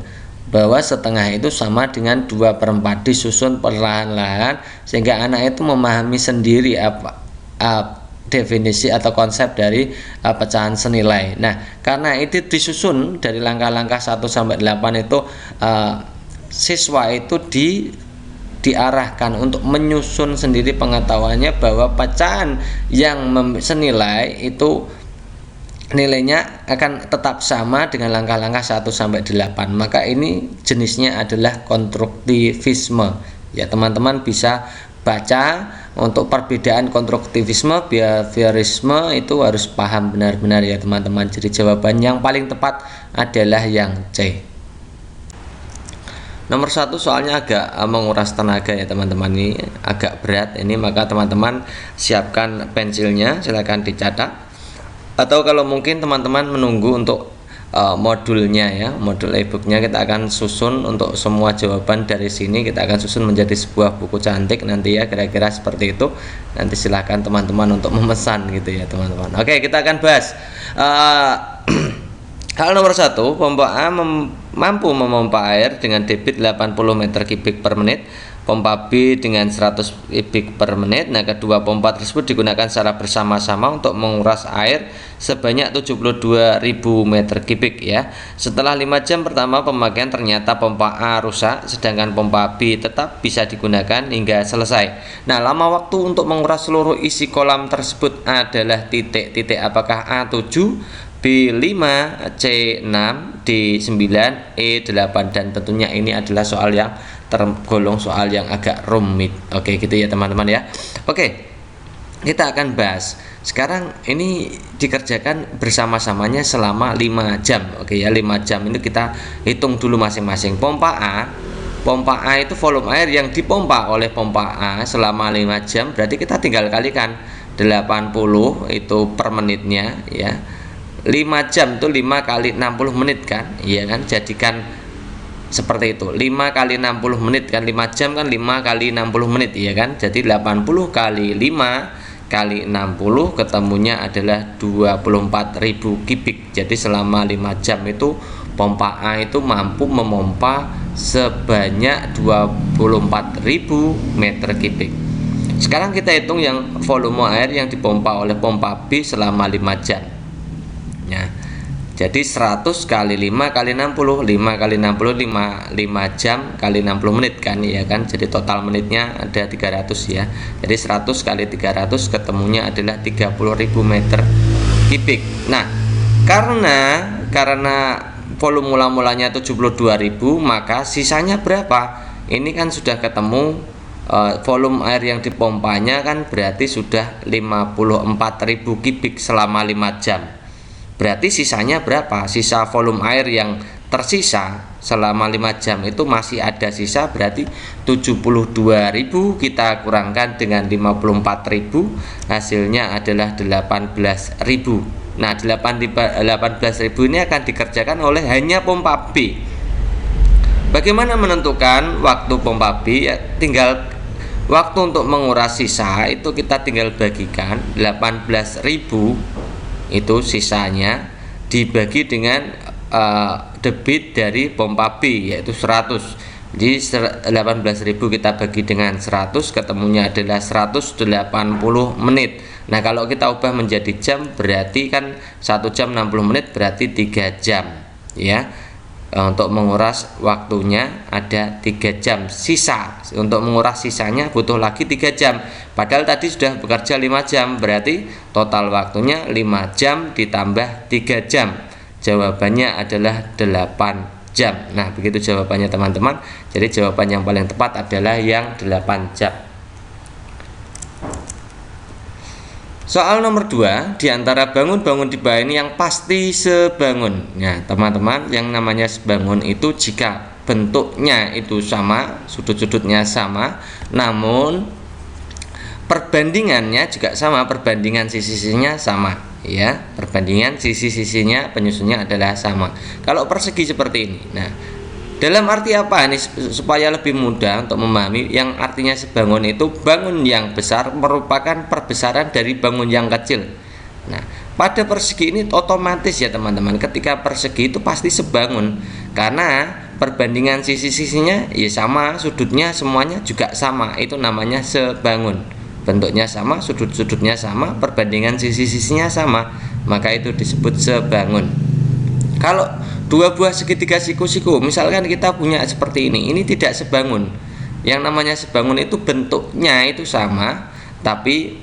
bahwa setengah itu sama dengan 2/4, disusun perlahan-lahan sehingga anak itu memahami sendiri apa definisi atau konsep dari pecahan senilai. Nah, karena itu disusun dari langkah-langkah 1 sampai 8 itu siswa itu diarahkan untuk menyusun sendiri pengetahuannya bahwa pecahan yang senilai itu nilainya akan tetap sama dengan langkah-langkah 1 sampai 8. Maka ini jenisnya adalah konstruktivisme. Ya, teman-teman bisa baca untuk perbedaan konstruktivisme, behaviorisme itu harus paham benar-benar ya teman-teman. Jadi jawaban yang paling tepat adalah yang C. Nomor 1 soalnya agak menguras tenaga ya teman-teman, ini agak berat ini, maka teman-teman siapkan pensilnya, silakan dicatat. Atau kalau mungkin teman-teman menunggu untuk modulnya ya, modul e-booknya kita akan susun untuk semua jawaban dari sini, kita akan susun menjadi sebuah buku cantik nanti ya, kira-kira seperti itu. Nanti silahkan teman-teman untuk memesan gitu ya teman-teman. Oke, kita akan bahas hal nomor 1, pompa A mampu memompa air dengan debit 80 meter kubik per menit. pompa B dengan 100 kubik per menit. Nah, kedua pompa tersebut digunakan secara bersama-sama untuk menguras air sebanyak 72.000 meter kubik ya. Setelah 5 jam pertama pemakaian ternyata pompa A rusak, sedangkan pompa B tetap bisa digunakan hingga selesai. Nah, lama waktu untuk menguras seluruh isi kolam tersebut adalah titik-titik apakah A7, B5, C6, D9, E8, dan tentunya ini adalah soal yang tergolong soal yang agak rumit. Oke, gitu ya teman-teman ya. Oke, kita akan bahas. Sekarang ini dikerjakan bersama-samanya selama 5 jam. Oke ya, 5 jam itu kita hitung dulu masing-masing. Pompa A itu volume air yang dipompa oleh pompa A selama 5 jam, berarti kita tinggal kalikan 80 itu per menitnya ya. 5 jam itu 5 kali 60 menit kan, iya kan, jadikan seperti itu, 5 kali 60 menit kan, 5 jam kan 5 kali 60 menit iya kan, jadi 80 kali 5 kali 60 ketemunya adalah 24.000 kubik. Jadi selama 5 jam itu pompa A itu mampu memompa sebanyak 24.000 meter kubik. Sekarang kita hitung yang volume air yang dipompa oleh pompa B selama 5 jam. Nah, jadi 100 kali 5 kali 60, 5 kali 60 5 jam kali 60 menit kan ya kan. Jadi total menitnya ada 300 ya. Jadi 100 kali 300 ketemunya adalah 30.000 meter kubik. Nah, karena volume mula-mulanya 72.000, maka sisanya berapa? Ini kan sudah ketemu volume air yang dipompanya kan berarti sudah 54.000 kubik selama 5 jam. Berarti sisanya berapa? Sisa volume air yang tersisa selama 5 jam itu masih ada sisa, berarti 72.000 kita kurangkan dengan 54.000, hasilnya adalah 18.000. Nah, 18.000 ini akan dikerjakan oleh hanya pompa B. Bagaimana menentukan waktu pompa B? Ya, tinggal waktu untuk menguras sisa itu kita tinggal bagikan 18.000 itu sisanya dibagi dengan debit dari pompa B yaitu 100. Jadi 18.000 kita bagi dengan 100 ketemunya adalah 180 menit. Nah, kalau kita ubah menjadi jam berarti kan 1 jam 60 menit berarti 3 jam ya. Untuk menguras waktunya ada 3 jam sisa. Untuk menguras sisanya butuh lagi 3 jam. Padahal tadi sudah bekerja 5 jam, berarti total waktunya 5 jam ditambah 3 jam. Jawabannya adalah 8 jam. Nah, begitu jawabannya teman-teman. Jadi jawaban yang paling tepat adalah yang 8 jam. Soal nomor 2, diantara bangun-bangun di bawah ini yang pasti sebangun. Nah, teman-teman, yang namanya sebangun itu jika bentuknya itu sama, sudut-sudutnya sama, namun perbandingannya juga sama, perbandingan sisi-sisinya sama ya. Perbandingan sisi-sisinya penyusunnya adalah sama. Kalau persegi seperti ini. Nah, dalam arti apa ini supaya lebih mudah untuk memahami? Yang artinya sebangun itu bangun yang besar merupakan perbesaran dari bangun yang kecil. Nah, pada persegi ini otomatis ya teman-teman, ketika persegi itu pasti sebangun karena perbandingan sisi-sisinya ya sama, sudutnya semuanya juga sama, itu namanya sebangun. Bentuknya sama, sudut-sudutnya sama, perbandingan sisi-sisinya sama, maka itu disebut sebangun. Kalau dua buah segitiga siku-siku, misalkan kita punya seperti ini tidak sebangun. Yang namanya sebangun itu bentuknya itu sama, tapi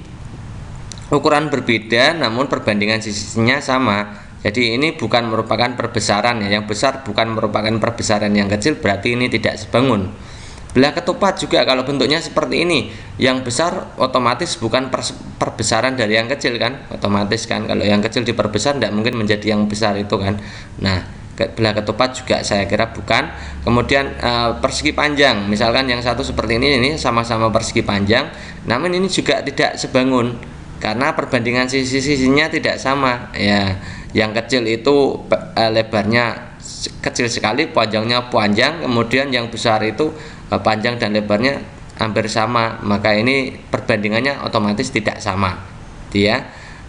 ukuran berbeda, namun perbandingan sisinya sama. Jadi ini bukan merupakan perbesaran ya, yang besar bukan merupakan perbesaran yang kecil, berarti ini tidak sebangun. Belah ketupat juga kalau bentuknya seperti ini, yang besar otomatis bukan perbesaran dari yang kecil kan, otomatis kan, kalau yang kecil diperbesar tidak mungkin menjadi yang besar itu kan. Nah, belah ketupat juga saya kira bukan. Kemudian persegi panjang, misalkan yang satu seperti ini sama-sama persegi panjang, namun ini juga tidak sebangun karena perbandingan sisi-sisinya tidak sama ya. Yang kecil itu lebarnya kecil sekali, panjangnya panjang, kemudian yang besar itu panjang dan lebarnya hampir sama, maka ini perbandingannya otomatis tidak sama ya.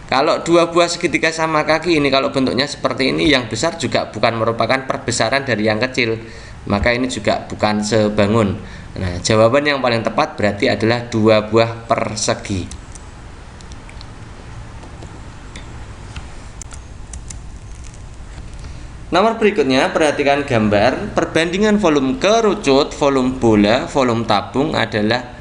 Kalau dua buah segitiga sama kaki ini kalau bentuknya seperti ini, yang besar juga bukan merupakan perbesaran dari yang kecil, maka ini juga bukan sebangun. Nah, jawaban yang paling tepat berarti adalah 2 buah persegi. Nomor berikutnya, perhatikan gambar perbandingan volume kerucut, volume bola, volume tabung adalah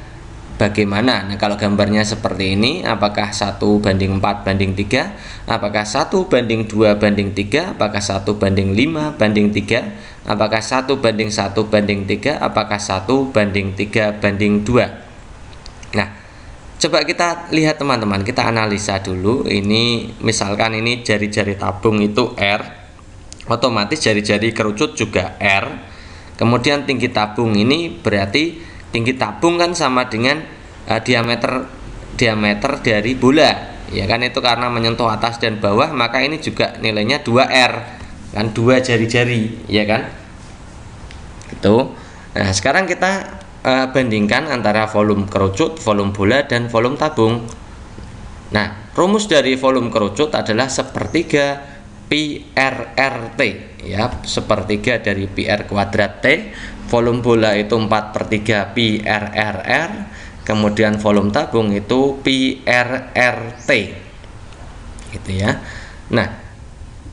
bagaimana. Nah, kalau gambarnya seperti ini, apakah 1:4:3, apakah 1:2:3, apakah 1:5:3, apakah 1:1:3, apakah 1:3:2. Nah, coba kita lihat teman-teman, kita analisa dulu. Ini misalkan ini jari-jari tabung itu R, otomatis jari-jari kerucut juga R. Kemudian tinggi tabung ini berarti tinggi tabung kan sama dengan diameter dari bola, ya kan, itu karena menyentuh atas dan bawah, maka ini juga nilainya 2R kan, 2 jari-jari, ya kan, itu. Nah, sekarang kita bandingkan antara volume kerucut, volume bola, dan volume tabung. Nah, rumus dari volume kerucut adalah sepertiga pi RRT, ya, sepertiga dari pi R kuadrat T. Volume bola itu 4/3 pi RRR, kemudian volume tabung itu pi RRT, gitu ya. Nah,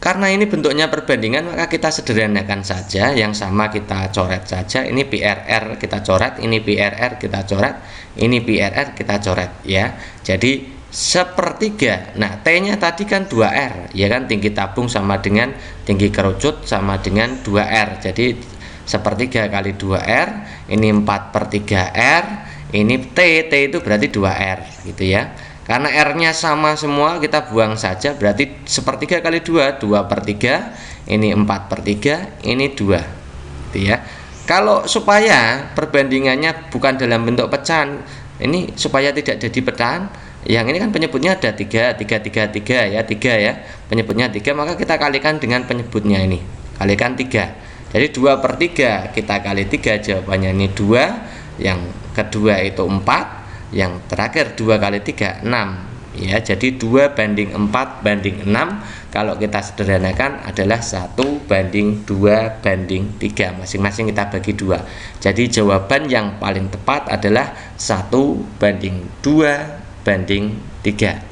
karena ini bentuknya perbandingan, maka kita sederhanakan saja, yang sama kita coret saja. Ini pi RR kita coret, ini pi RR kita coret, ini pi RR kita coret, ya. Jadi sepertiga. Nah, T-nya tadi kan 2R, ya kan, tinggi tabung sama dengan tinggi kerucut sama dengan 2R. Jadi sepertiga kali 2R, ini 4/3R, ini T itu berarti 2R, gitu ya. Karena R-nya sama semua, kita buang saja, berarti sepertiga kali 2, 2/3, ini 4/3, ini 2, gitu ya. Kalau supaya perbandingannya bukan dalam bentuk pecahan, ini supaya tidak jadi pecahan, yang ini kan penyebutnya ada 3 ya, 3 ya, penyebutnya 3, maka kita kalikan dengan penyebutnya ini, kalikan 3. Jadi 2/3 kita kali 3, jawabannya ini 2, yang kedua itu 4, yang terakhir 2 kali 3, 6, ya. Jadi 2:4:6, kalau kita sederhanakan adalah 1:2:3, masing-masing kita bagi 2. Jadi jawaban yang paling tepat adalah 1:2:3.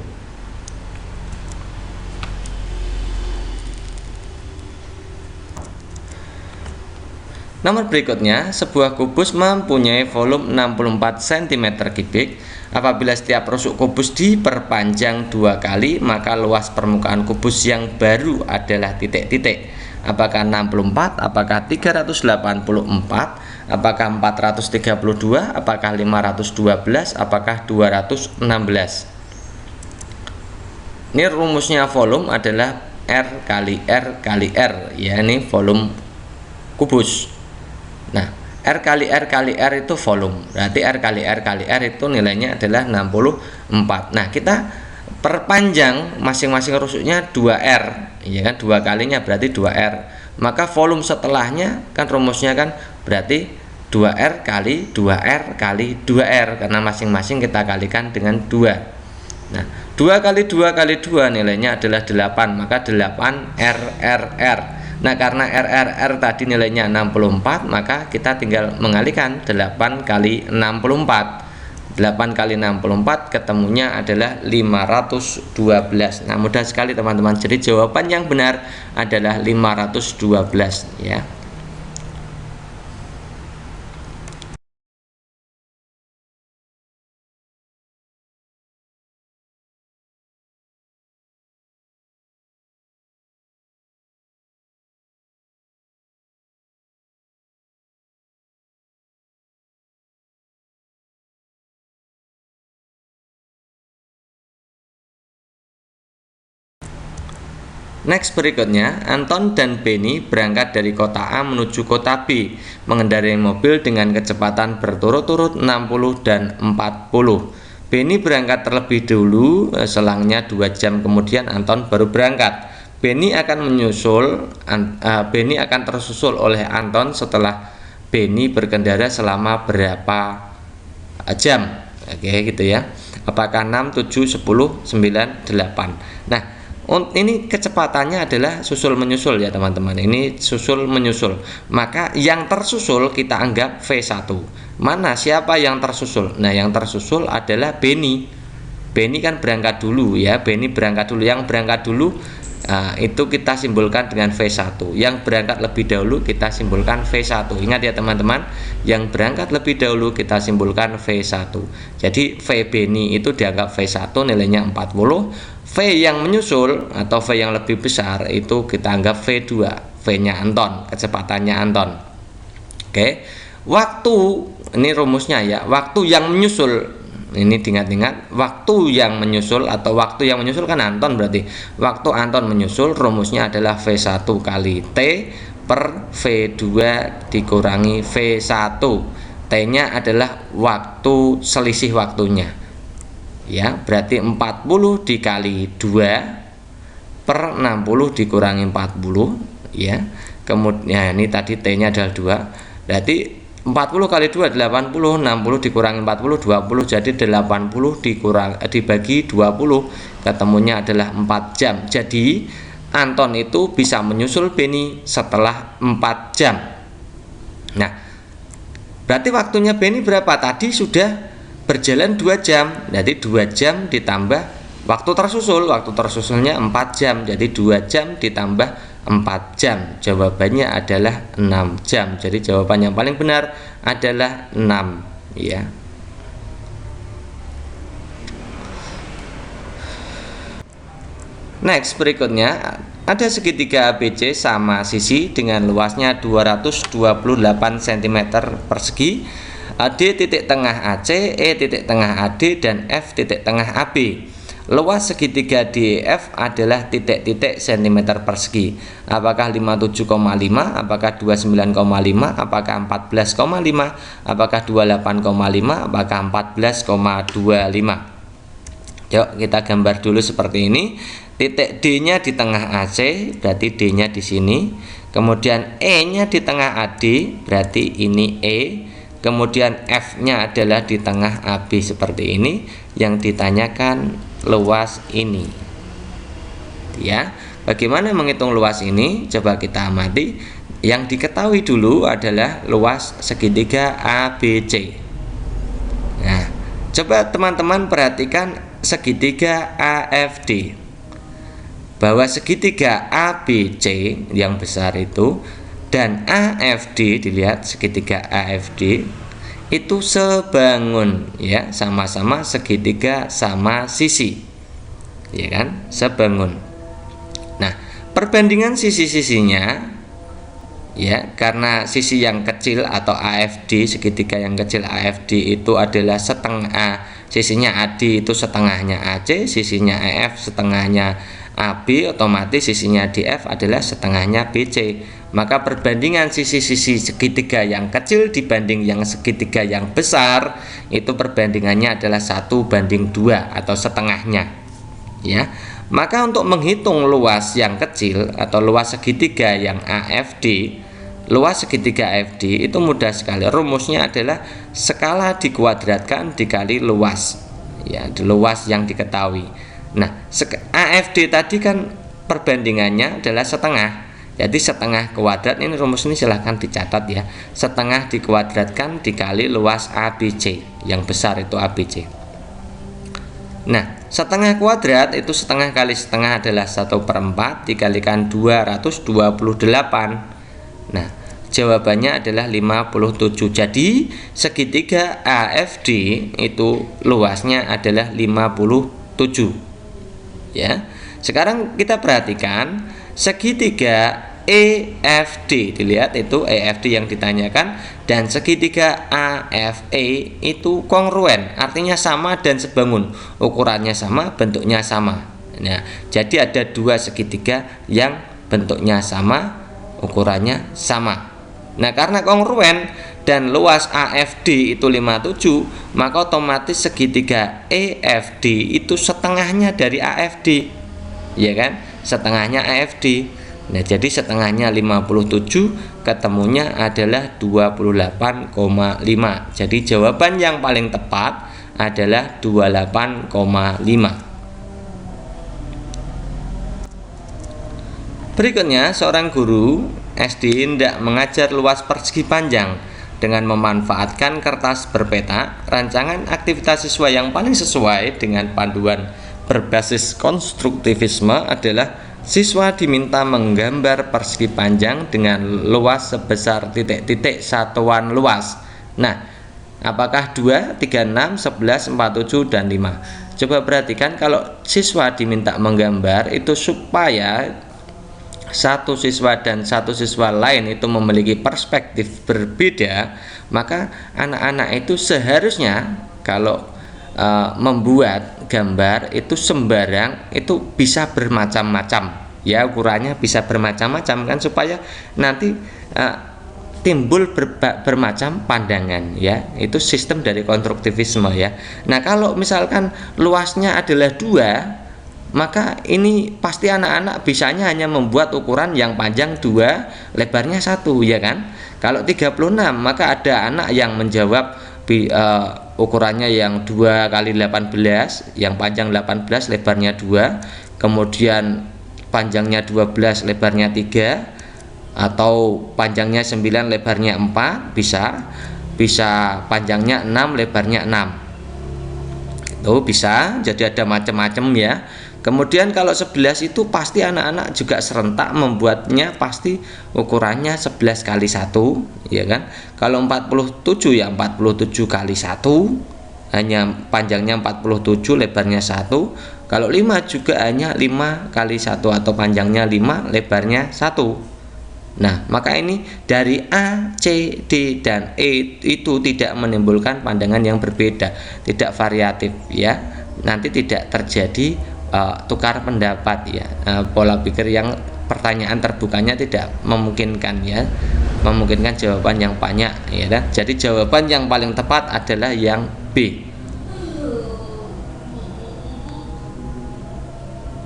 Nomor berikutnya, sebuah kubus mempunyai volume 64 cm3. Apabila setiap rusuk kubus diperpanjang 2 kali, maka luas permukaan kubus yang baru adalah titik-titik. Apakah 64, apakah 384, apakah 432, apakah 512, apakah 216. Ini rumusnya volume adalah R kali R kali R, ya, ini volume kubus. Nah, R kali R kali R itu volume, berarti R kali R kali R itu nilainya adalah 64. Nah, kita perpanjang masing-masing rusuknya 2R, ya kan, 2 kalinya berarti 2R. Maka volume setelahnya kan rumusnya kan berarti 2R kali 2R kali 2R, karena masing-masing kita kalikan dengan 2. Nah, 2 kali 2 kali 2 nilainya adalah 8, maka 8 RRR. Nah, karena RRR tadi nilainya 64, maka kita tinggal mengalihkan 8 kali 64. 8 kali 64 ketemunya adalah 512. Nah, mudah sekali teman-teman. Jadi jawaban yang benar adalah 512, ya. Next, berikutnya, Anton dan Benny berangkat dari kota A menuju kota B, mengendarai mobil dengan kecepatan berturut-turut 60 dan 40. Benny berangkat terlebih dulu, selangnya 2 jam kemudian Anton baru berangkat. Benny akan tersusul oleh Anton setelah Benny berkendara selama berapa jam? Oke, gitu ya. Apakah 6, 7, 10, 9, 8? Nah, Ini kecepatannya adalah susul menyusul ya teman-teman. Ini susul menyusul. Maka yang tersusul kita anggap V1. Mana siapa yang tersusul? Nah, yang tersusul adalah Beni. Beni kan berangkat dulu ya. Beni berangkat dulu. Yang berangkat dulu itu kita simbolkan dengan V1. Yang berangkat lebih dahulu kita simbolkan V1. Ingat ya teman-teman, yang berangkat lebih dahulu kita simbolkan V1. Jadi V Beni itu dianggap V1, nilainya 40. V yang menyusul atau V yang lebih besar itu kita anggap V2. V-nya Anton, kecepatannya Anton. Oke. Waktu, ini rumusnya ya. Waktu yang menyusul, ini diingat-ingat, waktu yang menyusul atau waktu yang menyusul kan Anton, berarti waktu Anton menyusul rumusnya adalah V1 kali T per V2 dikurangi V1. T-nya adalah waktu, selisih waktunya ya, berarti 40 dikali 2 per 60 dikurangi 40 ya. Kemudian ini tadi T-nya adalah 2, berarti 40 kali 2 80, 60 dikurangi 40 20, jadi 80 dibagi 20 ketemunya adalah 4 jam. Jadi Anton itu bisa menyusul Beni setelah 4 jam. Nah, berarti waktunya Beni berapa? Tadi sudah berjalan 2 jam. Jadi 2 jam ditambah waktu tersusul. Waktu tersusulnya 4 jam. Jadi 2 jam ditambah 4 jam. Jawabannya adalah 6 jam. Jadi jawaban yang paling benar adalah 6 ya. Next, berikutnya ada segitiga ABC sama sisi dengan luasnya 228 cm persegi. D titik tengah AC, E titik tengah AD, dan F titik tengah AB. Luas segitiga DEF adalah titik-titik cm persegi. Apakah 57,5, apakah 29,5, apakah 14,5, apakah 28,5, apakah 14,25. Yuk kita gambar dulu seperti ini. Titik D-nya di tengah AC, berarti D-nya di sini. Kemudian E-nya di tengah AD, berarti ini E. Kemudian F-nya adalah di tengah AB seperti ini. Yang ditanyakan luas ini ya. Bagaimana menghitung luas ini? Coba kita amati. Yang diketahui dulu adalah luas segitiga ABC. Nah, coba teman-teman perhatikan segitiga AFD, bahwa segitiga ABC yang besar itu dan AFD, dilihat segitiga AFD itu sebangun ya, sama-sama segitiga sama sisi ya kan, sebangun. Nah, perbandingan sisi-sisinya ya, karena sisi yang kecil atau AFD, segitiga yang kecil AFD itu adalah setengah, sisinya AD itu setengahnya AC, sisinya EF setengahnya AB, otomatis sisinya DF adalah setengahnya BC. Maka perbandingan sisi-sisi segitiga yang kecil dibanding yang segitiga yang besar itu perbandingannya adalah 1:2 atau setengahnya ya. Maka untuk menghitung luas yang kecil atau luas segitiga yang AFD, luas segitiga AFD itu mudah sekali. Rumusnya adalah skala dikuadratkan dikali luas ya, luas yang diketahui. Nah, AFD tadi kan perbandingannya adalah setengah. Jadi setengah kuadrat, ini rumus ini silahkan dicatat ya. Setengah dikuadratkan dikali luas ABC, yang besar itu ABC. Nah, setengah kuadrat itu setengah kali setengah adalah 1/4 dikalikan 228. Nah, jawabannya adalah 57. Jadi segitiga AFD itu luasnya adalah 57 ya. Sekarang kita perhatikan segitiga EFD, dilihat itu EFD yang ditanyakan, dan segitiga AFE itu kongruen, artinya sama dan sebangun, ukurannya sama, bentuknya sama. Nah, jadi ada dua segitiga yang bentuknya sama, ukurannya sama. Nah, karena kongruen dan luas AFD itu 57, maka otomatis segitiga EFD itu setengahnya dari AFD, ya kan? Setengahnya AFD. Nah, jadi setengahnya 57, ketemunya adalah 28,5. Jadi jawaban yang paling tepat adalah 28,5. Berikutnya, seorang guru SD hendak mengajar luas persegi panjang dengan memanfaatkan kertas berpeta. Rancangan aktivitas siswa yang paling sesuai dengan panduan berbasis konstruktivisme adalah siswa diminta menggambar persegi panjang dengan luas sebesar titik-titik satuan luas. Nah, apakah 2, 3, 6, 11, 4, 7, dan 5? Coba perhatikan, kalau siswa diminta menggambar itu supaya satu siswa dan satu siswa lain itu memiliki perspektif berbeda, maka anak-anak itu seharusnya kalau membuat gambar itu sembarang itu bisa bermacam-macam ya, ukurannya bisa bermacam-macam kan, supaya nanti timbul bermacam pandangan ya. Itu sistem dari konstruktivisme ya. Nah, kalau misalkan luasnya adalah 2, maka ini pasti anak-anak bisanya hanya membuat ukuran yang panjang 2, lebarnya 1 ya kan. Kalau 36, maka ada anak yang menjawab ukurannya yang 2 kali 18, yang panjang 18, lebarnya 2, kemudian panjangnya 12, lebarnya 3, atau panjangnya 9, lebarnya 4, bisa panjangnya 6, lebarnya 6. Itu bisa, jadi ada macam-macam ya. Kemudian kalau 11 itu pasti anak-anak juga serentak membuatnya, pasti ukurannya 11 kali 1 ya kan. Kalau 47 ya 47 kali 1, hanya panjangnya 47, lebarnya 1. Kalau 5 juga hanya 5 kali 1 atau panjangnya 5, lebarnya 1. Nah, maka ini dari A, C, D, dan E itu tidak menimbulkan pandangan yang berbeda, tidak variatif ya. Nanti tidak terjadi tukar pendapat ya, pola pikir yang pertanyaan terbukanya tidak memungkinkan ya, memungkinkan jawaban yang banyak ya. Jadi jawaban yang paling tepat adalah yang B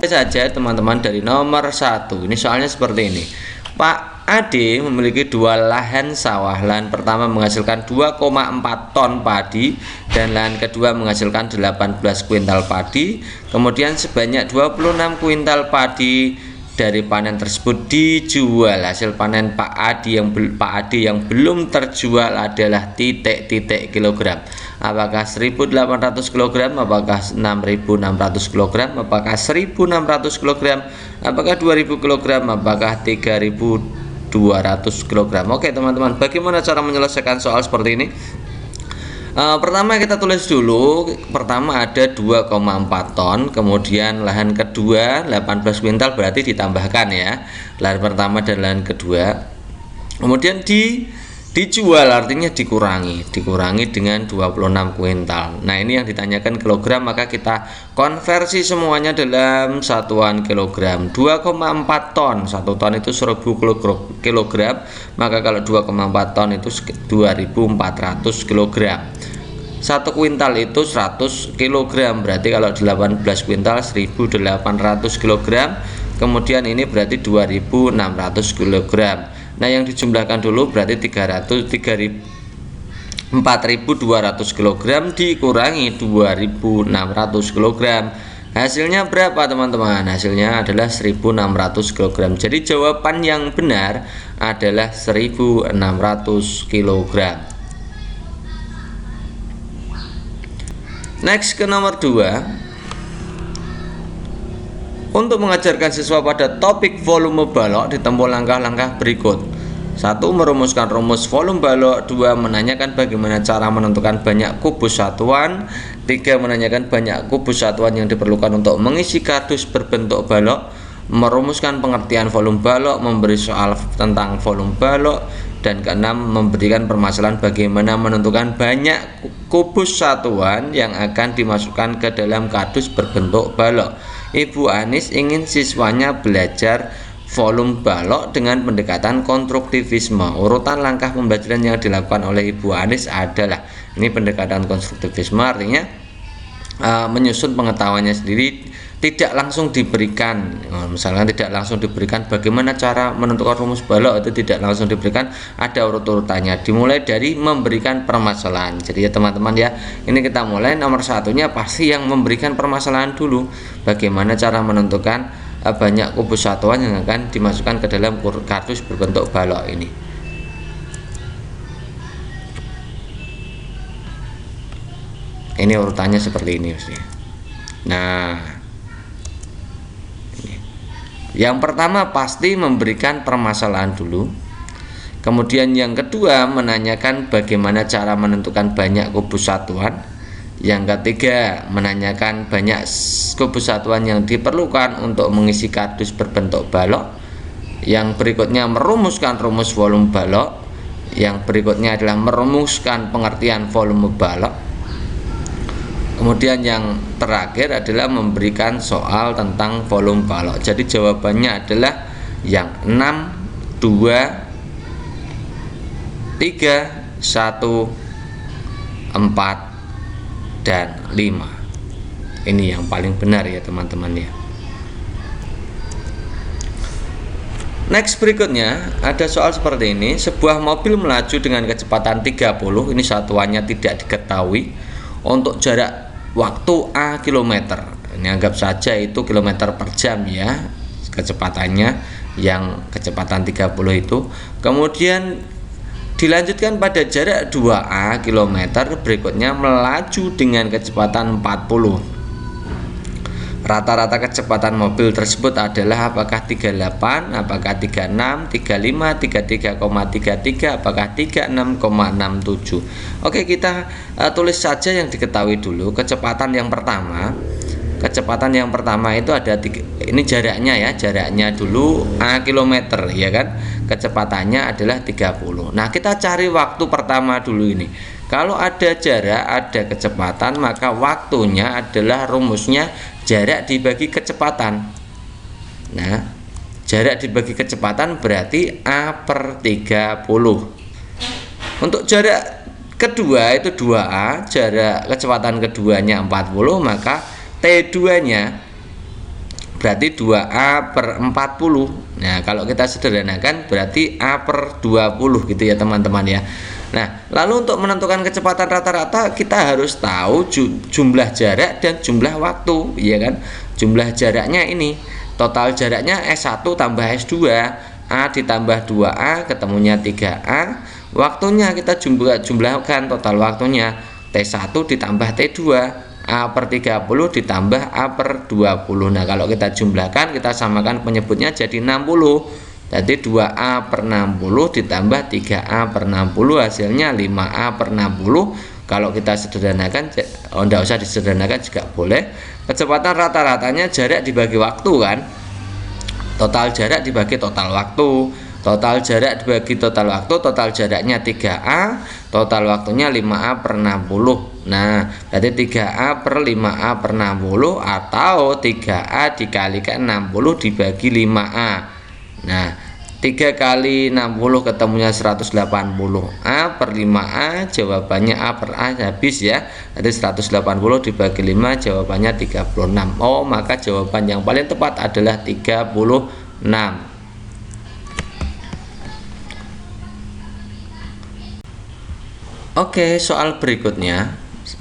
saja teman-teman. Dari nomor 1 ini soalnya seperti ini. Pak Ade memiliki 2 lahan sawah. Lahan pertama menghasilkan 2,4 ton padi dan lahan kedua menghasilkan 18 kuintal padi. Kemudian sebanyak 26 kuintal padi dari panen tersebut dijual. Hasil panen Pak Ade yang belum terjual adalah titik-titik kilogram. Apakah 1.800 kg, apakah 6.600 kg, apakah 1.600 kg, apakah 2.000 kg, apakah 3.200 kg. Oke teman-teman, bagaimana cara menyelesaikan soal seperti ini? Pertama kita tulis dulu. Pertama ada 2,4 ton, kemudian lahan kedua 18 kuintal, berarti ditambahkan ya, lahan pertama dan lahan kedua. Kemudian dijual, artinya dikurangi dengan 26 kuintal. Nah, ini yang ditanyakan kilogram, maka kita konversi semuanya dalam satuan kilogram. 2,4 ton, 1 ton itu 1000 kilogram, maka kalau 2,4 ton itu 2400 kilogram. 1 kuintal itu 100 kilogram, berarti kalau 18 kuintal 1800 kilogram. Kemudian ini berarti 2600 kilogram. Nah, yang dijumlahkan dulu berarti 4.200 kg dikurangi 2.600 kg. Hasilnya berapa teman-teman? Hasilnya adalah 1.600 kg. Jadi jawaban yang benar adalah 1.600 kg. Next ke nomor 2. Untuk mengajarkan siswa pada topik volume balok ditempuh langkah-langkah berikut. 1. Merumuskan rumus volume balok. 2. Menanyakan bagaimana cara menentukan banyak kubus satuan. 3. Menanyakan banyak kubus satuan yang diperlukan untuk mengisi kardus berbentuk balok. Merumuskan pengertian volume balok, memberi soal tentang volume balok. Dan keenam, memberikan permasalahan bagaimana menentukan banyak kubus satuan yang akan dimasukkan ke dalam kardus berbentuk balok. Ibu Anis ingin siswanya belajar volume balok dengan pendekatan konstruktivisme. Urutan langkah pembelajaran yang dilakukan oleh Ibu Anis adalah, ini pendekatan konstruktivisme artinya menyusun pengetahuannya sendiri, tidak langsung diberikan. Misalkan tidak langsung diberikan bagaimana cara menentukan rumus balok, itu tidak langsung diberikan, ada urut-urutannya, dimulai dari memberikan permasalahan. Jadi ya teman-teman ya, ini kita mulai nomor satunya pasti yang memberikan permasalahan dulu, bagaimana cara menentukan banyak kubus satuan yang akan dimasukkan ke dalam kardus berbentuk balok ini. Ini urutannya seperti ini mestinya. Nah, ini. Yang pertama pasti memberikan permasalahan dulu. Kemudian yang kedua menanyakan bagaimana cara menentukan banyak kubus satuan. Yang ketiga menanyakan banyak kubus satuan yang diperlukan untuk mengisi kardus berbentuk balok. Yang berikutnya merumuskan rumus volume balok. Yang berikutnya adalah merumuskan pengertian volume balok. Kemudian yang terakhir adalah memberikan soal tentang volume balok. Jadi jawabannya adalah yang 6, 2, 3, 1, 4, dan 5. Ini yang paling benar ya teman-teman ya. Next berikutnya ada soal seperti ini. Sebuah mobil melaju dengan kecepatan 30, ini satuannya tidak diketahui, untuk jarak waktu A kilometer. Ini anggap saja itu kilometer per jam ya kecepatannya, yang kecepatan 30 itu. Kemudian dilanjutkan pada jarak 2A kilometer berikutnya melaju dengan kecepatan 40. Rata-rata kecepatan mobil tersebut adalah apakah 38, apakah 36, 35, 33,33, apakah 36,67. Oke, kita tulis saja yang diketahui dulu. Kecepatan yang pertama itu ada ini jaraknya ya, jaraknya dulu A kilometer ya kan. Kecepatannya adalah 30. Nah, kita cari waktu pertama dulu ini. Kalau ada jarak, ada kecepatan, maka waktunya adalah rumusnya jarak dibagi kecepatan. Nah, jarak dibagi kecepatan berarti A per 30. Untuk jarak kedua itu 2A, jarak kecepatan keduanya 40, maka T2 nya berarti 2A per 40. Nah, kalau kita sederhanakan berarti A per 20 gitu ya teman-teman ya. Nah, lalu untuk menentukan kecepatan rata-rata kita harus tahu jumlah jarak dan jumlah waktu, ya kan? Jumlah jaraknya ini, total jaraknya S1 tambah S2, A ditambah 2A ketemunya 3A. Waktunya kita jumlahkan total waktunya T1 ditambah T2, A per 30 ditambah A per 20. Nah, kalau kita jumlahkan, kita samakan penyebutnya jadi 60. Jadi 2A per 60 ditambah 3A per 60, hasilnya 5A per 60. Kalau kita sederhanakan, tidak usah disederhanakan juga boleh. Kecepatan rata-ratanya jarak dibagi waktu kan. Total jarak dibagi total waktu. Total jarak dibagi total waktu, total jaraknya 3A, total waktunya 5A per 60. Nah, berarti 3A per 5A per 60 atau 3A dikalikan 60 dibagi 5A. Nah, 3 kali 60 ketemunya 180. A per 5A, jawabannya A per A habis ya. Jadi 180 dibagi 5, jawabannya 36. Oh, maka jawaban yang paling tepat adalah 36. Oke, soal berikutnya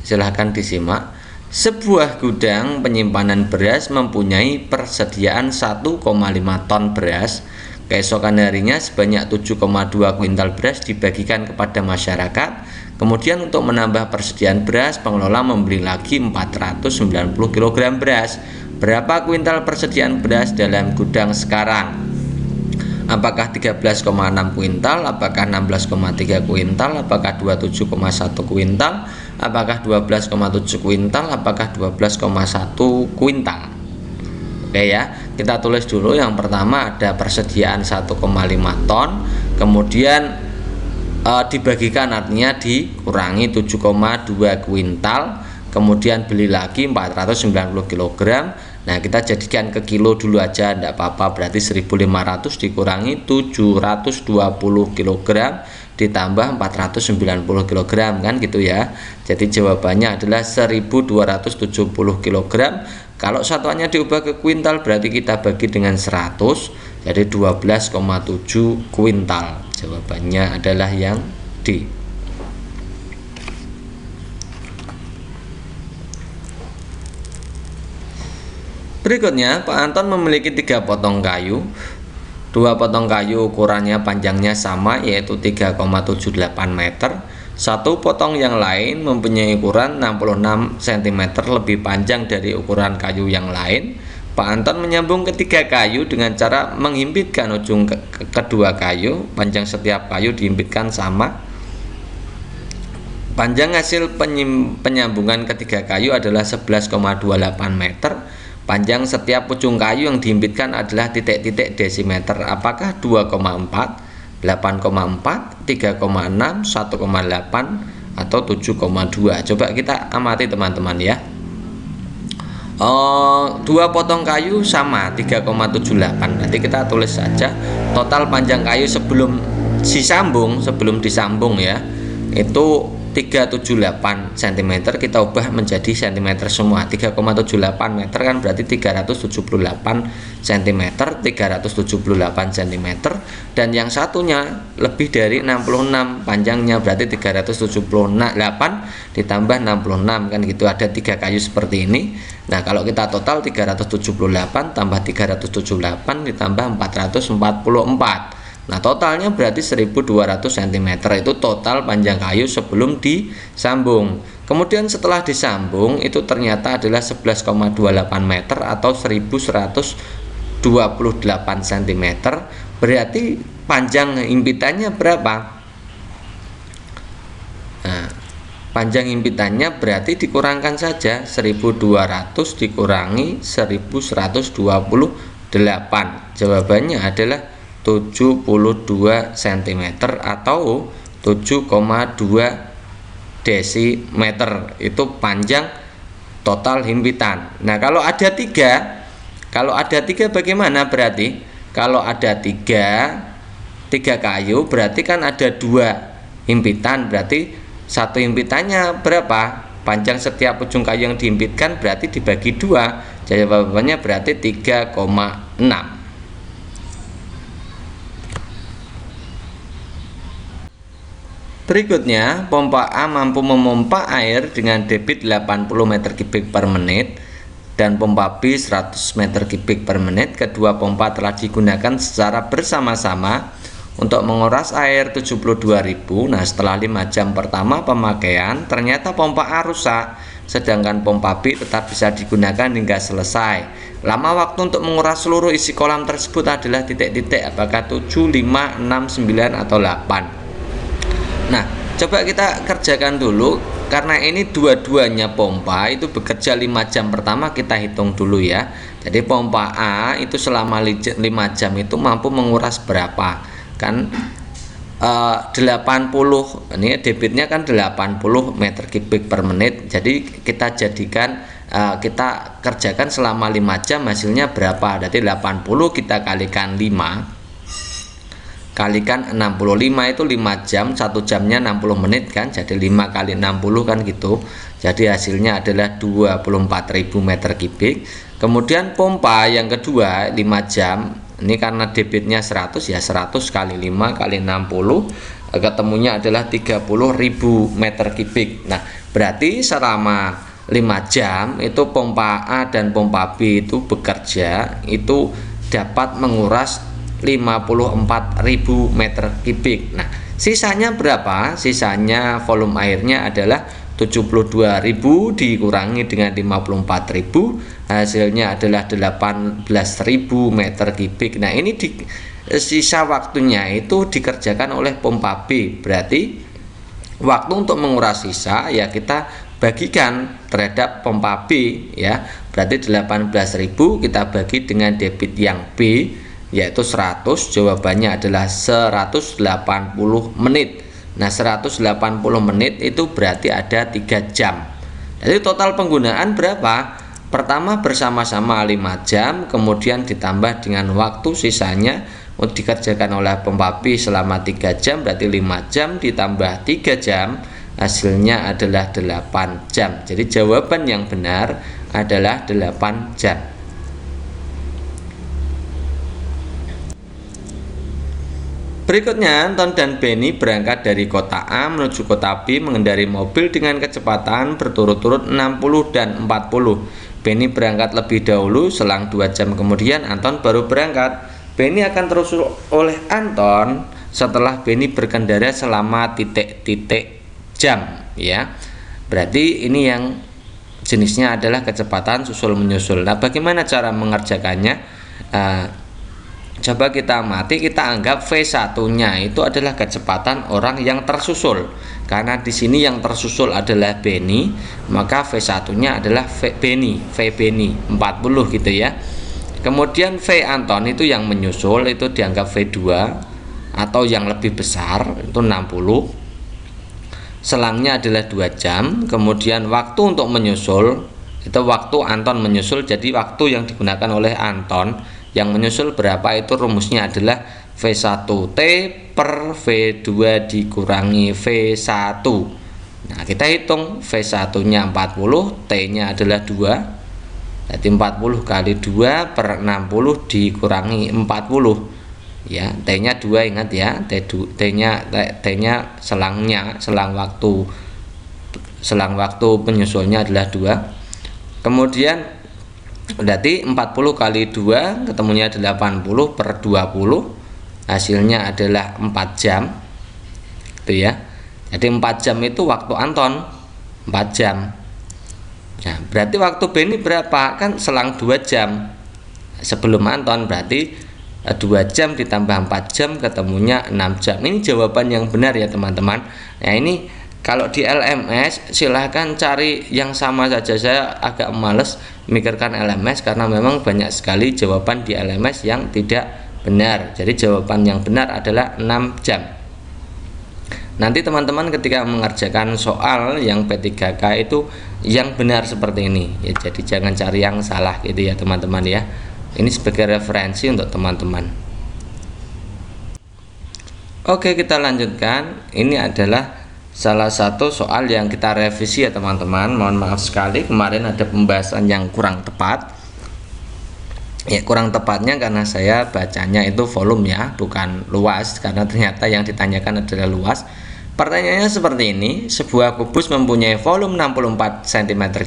silahkan disimak. Sebuah gudang penyimpanan beras mempunyai persediaan 1,5 ton beras. Keesokan harinya sebanyak 7,2 kuintal beras dibagikan kepada masyarakat. Kemudian untuk menambah persediaan beras, pengelola membeli lagi 490 kg beras. Berapa kuintal persediaan beras dalam gudang sekarang? Apakah 13,6 kuintal, apakah 16,3 kuintal, apakah 27,1 kuintal, apakah 12,7 kuintal, apakah 12,1 kuintal. Oke ya, kita tulis dulu. Yang pertama ada persediaan 1,5 ton, kemudian dibagikan artinya dikurangi 7,2 kuintal, kemudian beli lagi 490 kg. Nah, kita jadikan ke kilo dulu aja, tidak apa-apa. Berarti 1500 dikurangi 720 kg ditambah 490 kg kan gitu ya. Jadi jawabannya adalah 1270 kg. Kalau satuannya diubah ke kuintal berarti kita bagi dengan 100, jadi 12,7 kuintal. Jawabannya adalah yang D. Berikutnya, Pak Anton memiliki 3 potong kayu. 2 potong kayu ukurannya panjangnya sama, yaitu 3,78 meter. 1 potong yang lain mempunyai ukuran 66 cm lebih panjang dari ukuran kayu yang lain. Pak Anton menyambung ketiga kayu dengan cara menghimpitkan ujung kedua kayu. Panjang setiap kayu dihimpitkan sama. Panjang hasil penyambungan ketiga kayu adalah 11,28 meter. Panjang setiap ujung kayu yang dihimpitkan adalah titik-titik desimeter. Apakah 2,4, 8,4, 3,6, 1,8 atau 7,2? Coba kita amati teman-teman ya. 2 potong kayu sama 3,78. Nanti kita tulis saja total panjang kayu sebelum disambung ya, itu 378 cm. Kita ubah menjadi cm semua. 3,78 meter kan berarti 378 cm, 378 cm. Dan yang satunya lebih dari 66 panjangnya, berarti 378 ditambah 66 kan gitu. Ada 3 kayu seperti ini. Nah, kalau kita total 378 tambah 378 ditambah 444. Nah, totalnya berarti 1200 cm. Itu total panjang kayu sebelum disambung. Kemudian setelah disambung itu ternyata adalah 11,28 meter atau 1128 cm. Berarti panjang himpitannya berapa? Nah, panjang himpitannya berarti dikurangkan saja 1200 dikurangi 1128. Jawabannya adalah 72 cm atau 7,2 desimeter. Itu panjang total himpitan. Nah, kalau ada tiga bagaimana berarti? Kalau ada tiga kayu berarti kan ada 2 himpitan, berarti satu himpitannya berapa? Panjang setiap ujung kayu yang dihimpitkan berarti dibagi 2. Jawabannya berarti 3,6. Berikutnya, pompa A mampu memompa air dengan debit 80 meter kubik per menit dan pompa B 100 meter kubik per menit. Kedua pompa telah digunakan secara bersama-sama untuk menguras air 72.000. Nah, setelah 5 jam pertama pemakaian, ternyata pompa A rusak, sedangkan pompa B tetap bisa digunakan hingga selesai. Lama waktu untuk menguras seluruh isi kolam tersebut adalah titik-titik, apakah 7, 5, 6, 9, atau 8. Nah, coba kita kerjakan dulu, karena ini dua-duanya pompa itu bekerja 5 jam pertama, kita hitung dulu ya. Jadi pompa A itu selama 5 jam itu mampu menguras berapa? Kan 80, ini debitnya kan 80 meter kubik per menit. Jadi kita kita kerjakan selama 5 jam, hasilnya berapa? Berarti 80 kita kalikan 5 kalikan 65, itu 5 jam, 1 jamnya 60 menit kan, jadi 5 kali 60 kan gitu. Jadi hasilnya adalah 24.000 meter kubik. Kemudian pompa yang kedua 5 jam, ini karena debitnya 100 ya, 100 kali 5 kali 60 ketemunya adalah 30.000 meter kubik. Nah, berarti selama 5 jam itu pompa A dan pompa B itu bekerja, itu dapat menguras 54.000 meter kubik. Nah, sisanya berapa? Sisanya volume airnya adalah 72.000 dikurangi dengan 54.000, hasilnya adalah 18.000 meter kubik. Nah, ini sisa waktunya itu dikerjakan oleh pompa B. Berarti waktu untuk menguras sisa ya kita bagikan terhadap pompa B ya. Berarti 18.000 kita bagi dengan debit yang B yaitu 100, jawabannya adalah 180 menit. Nah, 180 menit itu berarti ada 3 jam. Jadi total penggunaan berapa? Pertama bersama-sama 5 jam, kemudian ditambah dengan waktu sisanya dikerjakan oleh pompa B selama 3 jam, berarti 5 jam ditambah 3 jam, hasilnya adalah 8 jam. Jadi jawaban yang benar adalah 8 jam. Berikutnya, Anton dan Benny berangkat dari kota A menuju kota B mengendarai mobil dengan kecepatan berturut-turut 60 dan 40. Benny berangkat lebih dahulu, selang 2 jam kemudian Anton baru berangkat. Benny akan tersusul oleh Anton setelah Benny berkendara selama titik-titik jam, ya. Berarti ini yang jenisnya adalah kecepatan susul menyusul. Nah, bagaimana cara mengerjakannya? Coba kita amati, kita anggap V1-nya itu adalah kecepatan orang yang tersusul. Karena di sini yang tersusul adalah Benny, maka V1-nya adalah V Benny 40 gitu ya. Kemudian V Anton itu yang menyusul, itu dianggap V2 atau yang lebih besar, itu 60. Selangnya adalah 2 jam. Kemudian waktu untuk menyusul, itu waktu Anton menyusul, jadi waktu yang digunakan oleh Anton yang menyusul berapa, itu rumusnya adalah V1T per V2 dikurangi V1. Nah, kita hitung V1-nya 40, T-nya adalah 2. Jadi 40 kali 2 per 60 dikurangi 40. Ya, T-nya 2, ingat ya. T-nya selang waktu penyusulnya adalah 2. Kemudian berarti 40 kali 2 ketemunya 80 per 20, hasilnya adalah 4 jam itu ya. Jadi 4 jam itu waktu Anton, 4 jam. Nah, berarti waktu Benny berapa? Kan selang 2 jam sebelum Anton, berarti 2 jam ditambah 4 jam ketemunya 6 jam. Ini jawaban yang benar ya teman-teman. Nah, ini kalau di LMS silahkan cari yang sama saja. Saya agak males memikirkan LMS karena memang banyak sekali jawaban di LMS yang tidak benar. Jadi jawaban yang benar adalah 6 jam. Nanti teman-teman ketika mengerjakan soal yang P3K itu yang benar seperti ini ya. Jadi jangan cari yang salah gitu ya teman-teman ya. Ini sebagai referensi untuk teman-teman. Oke, kita lanjutkan. Ini adalah salah satu soal yang kita revisi ya teman-teman. Mohon maaf sekali kemarin ada pembahasan yang kurang tepat. Ya, kurang tepatnya karena saya bacanya itu volume ya, bukan luas, karena ternyata yang ditanyakan adalah luas. Pertanyaannya seperti ini, sebuah kubus mempunyai volume 64 cm3.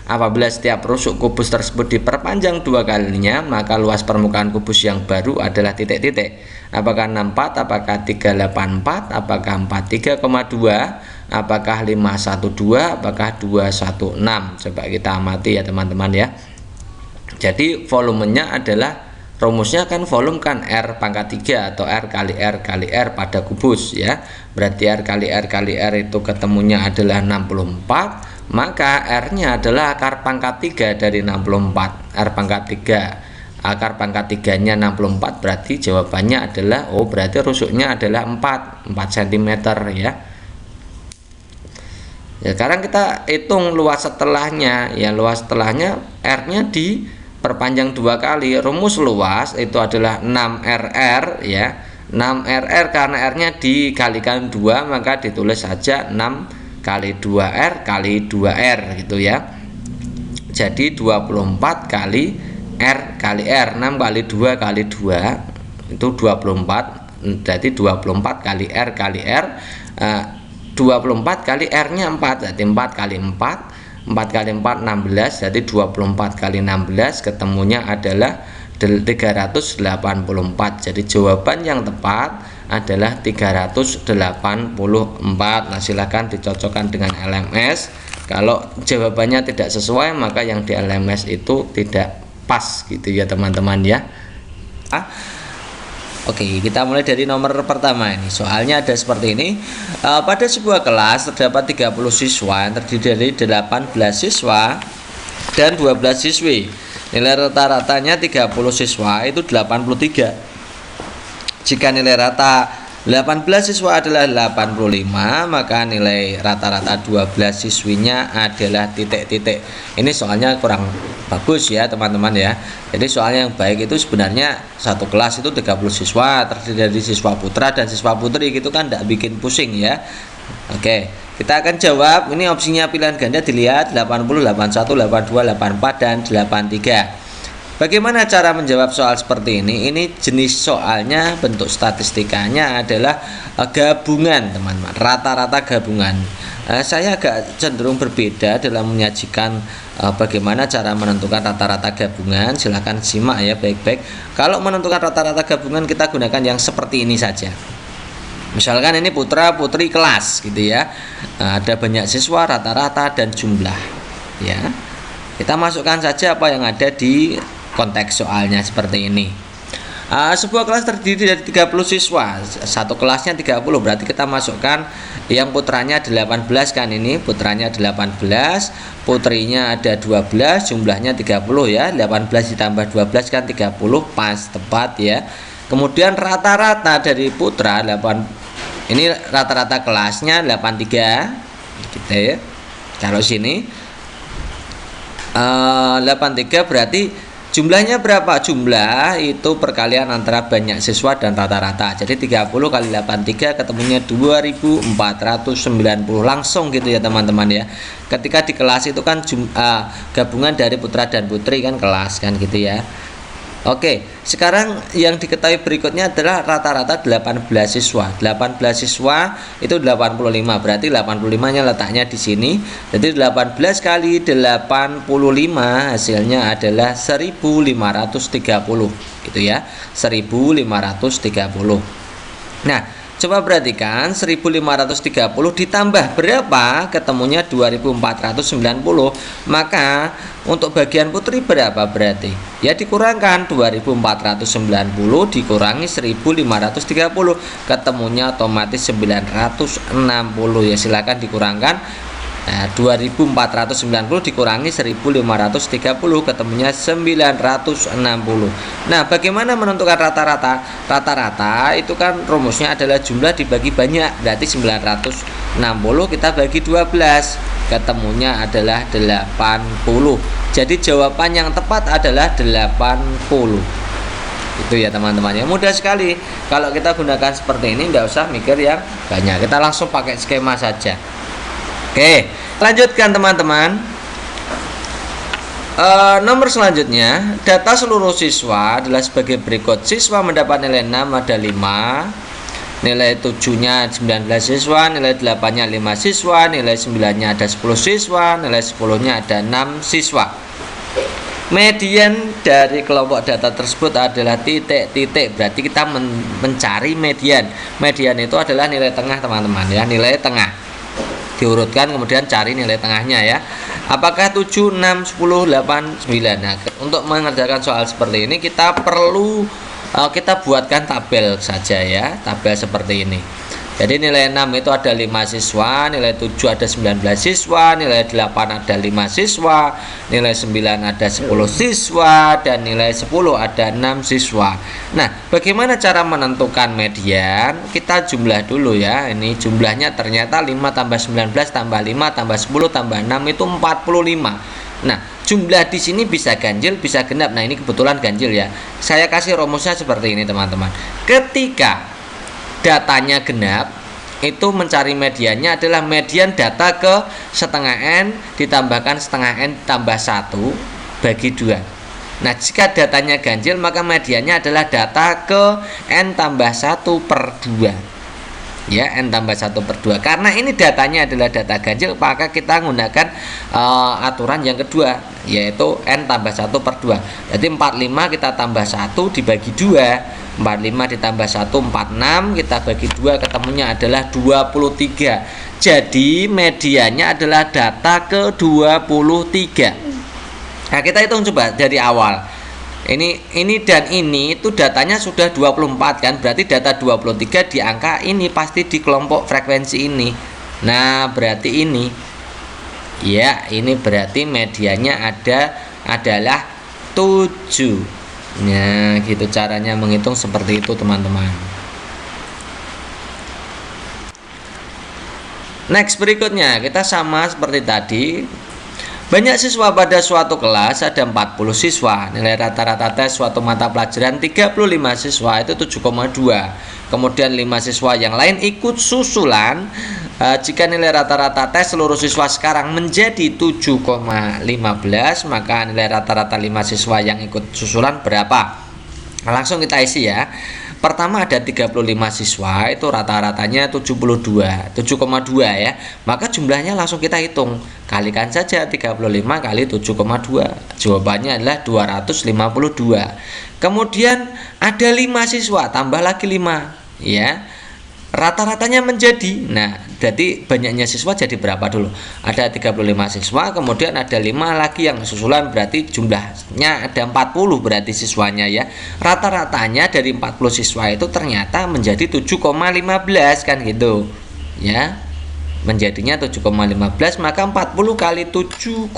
Apabila setiap rusuk kubus tersebut diperpanjang 2 kalinya, maka luas permukaan kubus yang baru adalah titik-titik. Apakah 64, apakah 384, apakah 43,2, apakah 512, apakah 216. Coba kita amati ya teman-teman ya. Jadi volumenya adalah, rumusnya kan volume kan R pangkat 3 atau R kali R kali R pada kubus ya. Berarti R kali R kali R itu ketemunya adalah 64, maka R-nya adalah akar pangkat 3 dari 64. R pangkat 3, akar pangkat 3-nya 64, berarti jawabannya adalah, oh berarti rusuknya adalah 4 cm ya. Ya, sekarang kita hitung luas setelahnya ya. Luas setelahnya R-nya diperpanjang 2 kali. Rumus luas itu adalah 6RR ya. 6RR karena R-nya dikalikan 2, maka ditulis saja 6 kali 2R kali 2R gitu ya. Jadi 24 kali R kali R, 6 kali 2 kali 2 itu 24. Jadi 24 kali R kali R, 24 kali R-nya 4, jadi 4 kali 4, 4 kali 4 16, jadi 24 kali 16 ketemunya adalah 384. Jadi jawaban yang tepat adalah 384. Nah, silahkan dicocokkan dengan LMS. Kalau jawabannya tidak sesuai, maka yang di LMS itu tidak pas gitu ya teman-teman ya. Oke, kita mulai dari nomor pertama ini. Soalnya ada seperti ini. Pada sebuah kelas terdapat 30 siswa yang terdiri dari 18 siswa dan 12 siswi. Nilai rata-ratanya 30 siswa itu 83. Jika nilai rata 18 siswa adalah 85, maka nilai rata-rata 12 siswinya adalah titik-titik. Ini soalnya kurang bagus ya teman-teman ya. Jadi soalnya yang baik itu sebenarnya satu kelas itu 30 siswa terdiri dari siswa putra dan siswa putri, gitu kan tidak bikin pusing ya. Oke, kita akan jawab. Ini opsinya pilihan ganda dilihat 80, 81, 82, 84 dan 83. Bagaimana cara menjawab soal seperti ini? Ini jenis soalnya, bentuk statistikanya adalah gabungan teman-teman, rata-rata gabungan. Saya agak cenderung berbeda dalam menyajikan bagaimana cara menentukan rata-rata gabungan. Silahkan simak ya baik-baik. Kalau menentukan rata-rata gabungan kita gunakan yang seperti ini saja. Misalkan ini putra putri kelas gitu ya, ada banyak siswa, rata-rata dan jumlah ya. Kita masukkan saja apa yang ada di konteks soalnya seperti ini. Sebuah kelas terdiri dari 30 siswa, satu kelasnya 30, berarti kita masukkan yang putranya 18 kan, ini putranya 18, putrinya ada 12, jumlahnya 30 ya, 18 ditambah 12 kan 30, pas tepat ya. Kemudian rata-rata dari putra 8, ini rata-rata kelasnya 83 gitu ya. Kalau sini 83 berarti jumlahnya berapa? Jumlah itu perkalian antara banyak siswa dan rata-rata. Jadi 30 kali 83 ketemunya 2490 langsung gitu ya teman-teman ya. Ketika di kelas itu kan gabungan dari putra dan putri kan kelas kan gitu ya. Oke, sekarang yang diketahui berikutnya adalah rata-rata 18 siswa. 18 siswa itu 85, berarti 85-nya letaknya di sini. Jadi 18 kali 85 hasilnya adalah 1530 gitu ya. 1530. Nah, coba perhatikan 1530 ditambah berapa? Ketemunya 2490. Maka untuk bagian putri berapa berarti? Ya dikurangkan 2490 dikurangi 1530. Ketemunya otomatis 960 ya, silakan dikurangkan. Nah, 2490 dikurangi 1530 ketemunya 960. Nah, bagaimana menentukan rata-rata? Rata-rata itu kan rumusnya adalah jumlah dibagi banyak, berarti 960 kita bagi 12, ketemunya adalah 80. Jadi jawaban yang tepat adalah 80. Itu ya teman-teman ya, mudah sekali. Kalau kita gunakan seperti ini tidak usah mikir yang banyak, kita langsung pakai skema saja. Oke, lanjutkan teman-teman. Nomor selanjutnya, data seluruh siswa adalah sebagai berikut. Siswa mendapat nilai 6 ada 5, nilai 7-nya 19 siswa, nilai 8-nya 5 siswa, nilai 9-nya ada 10 siswa, nilai 10-nya ada 6 siswa. Median dari kelompok data tersebut adalah titik-titik, berarti kita mencari median. Median itu adalah nilai tengah teman-teman ya, nilai tengah. Diurutkan kemudian cari nilai tengahnya ya. Apakah 7, 6, 10, 8, 9. Nah, untuk mengerjakan soal seperti ini kita perlu kita buatkan tabel saja ya, tabel seperti ini. Jadi nilai 6 itu ada 5 siswa, nilai 7 ada 19 siswa, nilai 8 ada 5 siswa, nilai 9 ada 10 siswa, dan nilai 10 ada 6 siswa. Nah, bagaimana cara menentukan median? Kita jumlah dulu ya. Ini jumlahnya ternyata 5 tambah 19 tambah 5 tambah 10 tambah 6 itu 45. Nah, jumlah di sini bisa ganjil, bisa genap. Nah, ini kebetulan ganjil ya. Saya kasih rumusnya seperti ini, teman-teman. Ketika datanya genap, itu mencari mediannya adalah median data ke setengah n ditambahkan setengah n tambah 1 bagi 2. Nah, jika datanya ganjil maka mediannya adalah data ke n tambah 1 per 2 ya, n tambah 1 per 2. Karena ini datanya adalah data ganjil, maka kita menggunakan aturan yang kedua, yaitu n tambah 1 per 2. Jadi 45 kita tambah 1 dibagi 2, 45 ditambah 1 46, kita bagi 2 ketemunya adalah 23. Jadi mediannya adalah data ke 23. Nah, kita hitung coba dari awal. Ini dan ini itu datanya sudah 24 kan, berarti data 23 di angka ini pasti di kelompok frekuensi ini. Nah, berarti ini ya, ini berarti mediannya adalah 7. Nah, gitu caranya menghitung seperti itu teman-teman. Next, berikutnya kita sama seperti tadi. Banyak siswa pada suatu kelas ada 40 siswa. Nilai rata-rata tes suatu mata pelajaran 35 siswa itu 7,2. Kemudian 5 siswa yang lain ikut susulan. Jika nilai rata-rata tes seluruh siswa sekarang menjadi 7,15, maka nilai rata-rata 5 siswa yang ikut susulan berapa? Nah, langsung kita isi ya. Pertama ada 35 siswa, itu rata-ratanya 7,2 ya. Maka jumlahnya langsung kita hitung. Kalikan saja 35 kali 7,2. Jawabannya adalah 252. Kemudian ada 5 siswa, tambah lagi 5 ya. Rata-ratanya menjadi, nah berarti banyaknya siswa jadi berapa dulu? Ada 35 siswa, kemudian ada 5 lagi yang susulan, berarti jumlahnya ada 40 berarti siswanya ya. Rata-ratanya dari 40 siswa itu ternyata menjadi 7,15 kan gitu ya. Menjadinya 7,15, maka 40 kali 7,15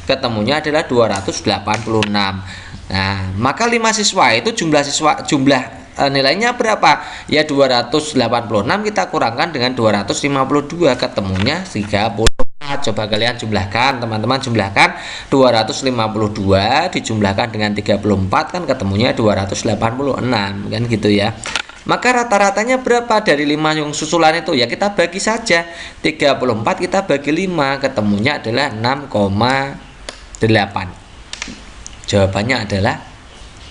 ketemunya adalah 286. Nah, maka 5 siswa itu jumlah nilainya berapa? Ya 286 kita kurangkan dengan 252 ketemunya 34. Coba kalian jumlahkan, teman-teman jumlahkan 252 dijumlahkan dengan 34 kan ketemunya 286 kan gitu ya. Maka rata-ratanya berapa dari 5 yang susulan itu? Ya kita bagi saja 34 kita bagi 5 ketemunya adalah 6,8. Jawabannya adalah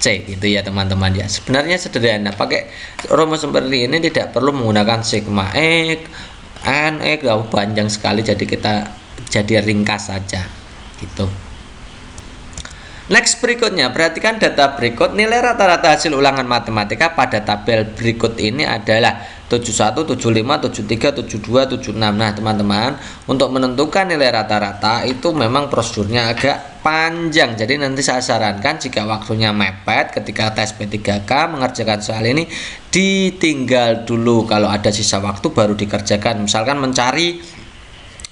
C gitu ya teman-teman ya. Sebenarnya sederhana, pakai rumus seperti ini tidak perlu menggunakan sigma X, N, X, panjang sekali, jadi kita jadi ringkas saja gitu. Next berikutnya, perhatikan data berikut. Nilai rata-rata hasil ulangan matematika pada tabel berikut ini adalah 71, 75, 73, 72, 76. Nah teman-teman, untuk menentukan nilai rata-rata itu memang prosedurnya agak panjang. Jadi nanti saya sarankan jika waktunya mepet ketika tes P3K mengerjakan soal ini, ditinggal dulu. Kalau ada sisa waktu baru dikerjakan. Misalkan mencari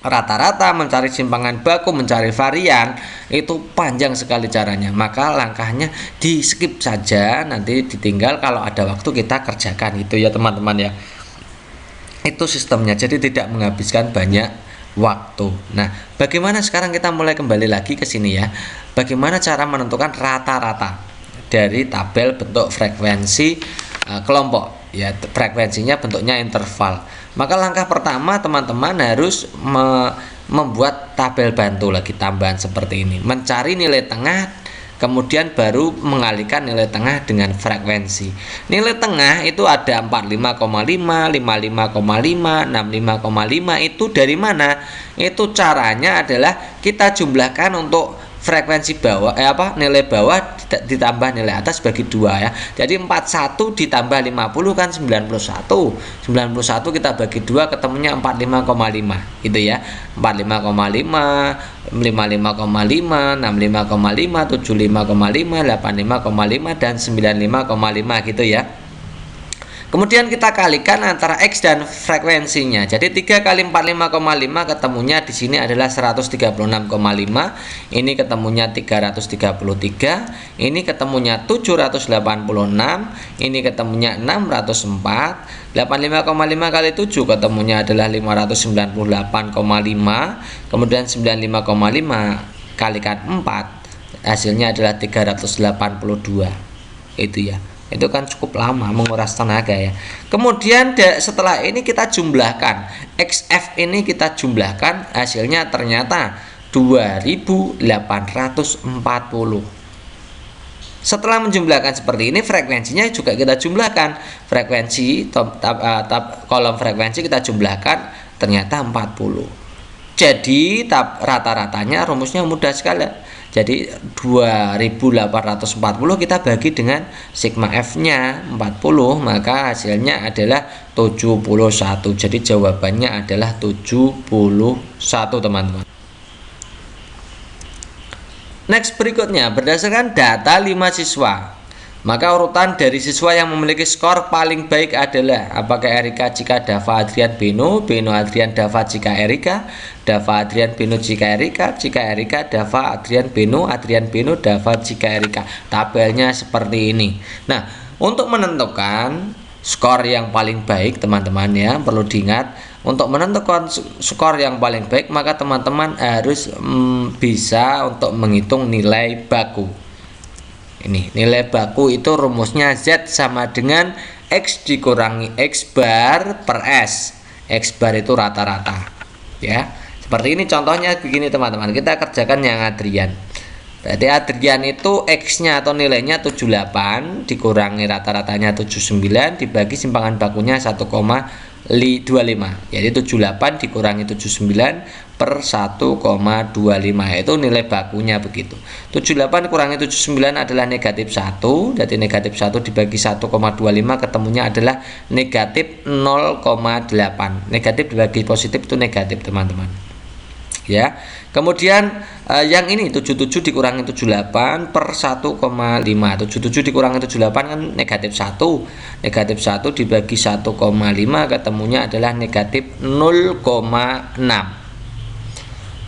rata-rata, mencari simpangan baku, mencari varian, itu panjang sekali caranya. Maka langkahnya di skip saja, nanti ditinggal, kalau ada waktu kita kerjakan itu ya teman-teman ya. Itu sistemnya, jadi tidak menghabiskan banyak waktu. Nah, bagaimana sekarang kita mulai kembali lagi ke sini ya. Bagaimana cara menentukan rata-rata dari tabel bentuk frekuensi kelompok ya, frekuensinya bentuknya interval. Maka langkah pertama teman-teman harus membuat tabel bantu lagi tambahan seperti ini, mencari nilai tengah, kemudian baru mengalihkan nilai tengah dengan frekuensi. Nilai tengah itu ada 45,5, 55,5, 65,5. Itu dari mana? Itu caranya adalah kita jumlahkan untuk frekuensi bawah nilai bawah ditambah nilai atas bagi 2 ya. Jadi 41 ditambah 50 kan 91. 91 kita bagi 2 ketemunya 45,5 gitu ya. 45,5, 55,5, 65,5, 75,5, 85,5 dan 95,5 gitu ya. Kemudian kita kalikan antara X dan frekuensinya. Jadi 3 kali 45,5 ketemunya di sini adalah 136,5. Ini ketemunya 333. Ini ketemunya 786. Ini ketemunya 604. 85,5 kali 7 ketemunya adalah 598,5. Kemudian 95,5 kalikan 4 hasilnya adalah 382. Itu ya. Itu kan cukup lama, menguras tenaga ya. Kemudian setelah ini kita jumlahkan XF, ini kita jumlahkan, hasilnya ternyata 2840. Setelah menjumlahkan seperti ini, frekuensinya juga kita jumlahkan. Frekuensi kolom frekuensi kita jumlahkan, ternyata 40. Jadi rata-ratanya rumusnya mudah sekali. Jadi 2840 kita bagi dengan sigma F-nya 40, maka hasilnya adalah 71. Jadi jawabannya adalah 71 teman-teman. Next berikutnya, berdasarkan data 5 siswa, maka urutan dari siswa yang memiliki skor paling baik adalah apakah Erika, Cika, Dava, Adrian, Beno, Beno, Adrian, Dava, Cika, Erika, Dava, Adrian, Beno, Cika, Erika, Cika, Erika, Dava, Adrian, Beno, Dava, Cika, Erika. Tabelnya seperti ini. Nah, untuk menentukan skor yang paling baik teman-teman ya, perlu diingat, untuk menentukan skor yang paling baik maka teman-teman harus bisa untuk menghitung nilai baku. Ini nilai baku itu rumusnya Z sama dengan X dikurangi X bar per S. X bar itu rata-rata ya. Seperti ini contohnya begini teman-teman. Kita kerjakan yang Adrian. Berarti Adrian itu X-nya atau nilainya 78 dikurangi rata-ratanya 79 dibagi simpangan bakunya 1,25. Jadi 78 dikurangi 79 per 1,25 itu nilai bakunya begitu. 78 kurangi 79 adalah negatif 1. Jadi negatif 1 dibagi 1,25 ketemunya adalah negatif 0,8. Negatif dibagi positif itu negatif, teman-teman. Ya. Kemudian yang ini 77 dikurangi 78 per 1,5. 77 dikurangi 78 kan negatif 1. Negatif 1 dibagi 1,5 ketemunya adalah negatif 0,6.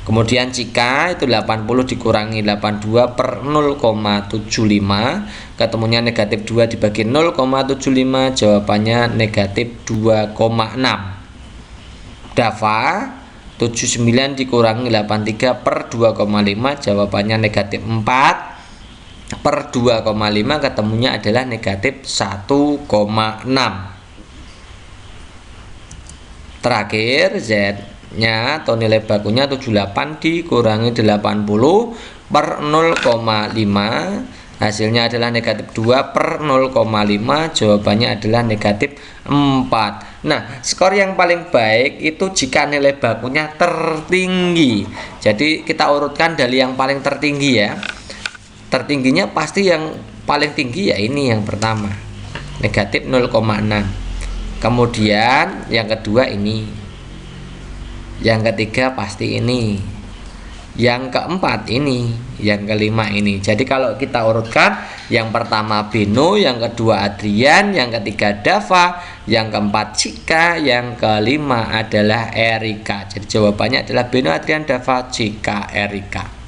Kemudian jika itu 80 dikurangi 82 per 0,75 ketemunya negatif 2 dibagi 0,75, jawabannya negatif 2,6. Dava 79 dikurangi 83 per 2,5 jawabannya negatif 4 per 2,5 ketemunya adalah negatif 1,6. Terakhir Z nya atau nilai bakunya 78 dikurangi 80 per 0,5 hasilnya adalah negatif 2 per 0,5, jawabannya adalah negatif 4. Nah, skor yang paling baik itu jika nilai bakunya tertinggi. Jadi kita urutkan dari yang paling tertinggi ya. Tertingginya pasti yang paling tinggi ya ini yang pertama, negatif 0,6. Kemudian yang kedua ini, yang ketiga pasti ini, yang keempat ini, yang kelima ini. Jadi kalau kita urutkan, yang pertama Beno, yang kedua Adrian, yang ketiga Dava, yang keempat Cika, yang kelima adalah Erika. Jadi jawabannya adalah Beno, Adrian, Dava, Cika, Erika.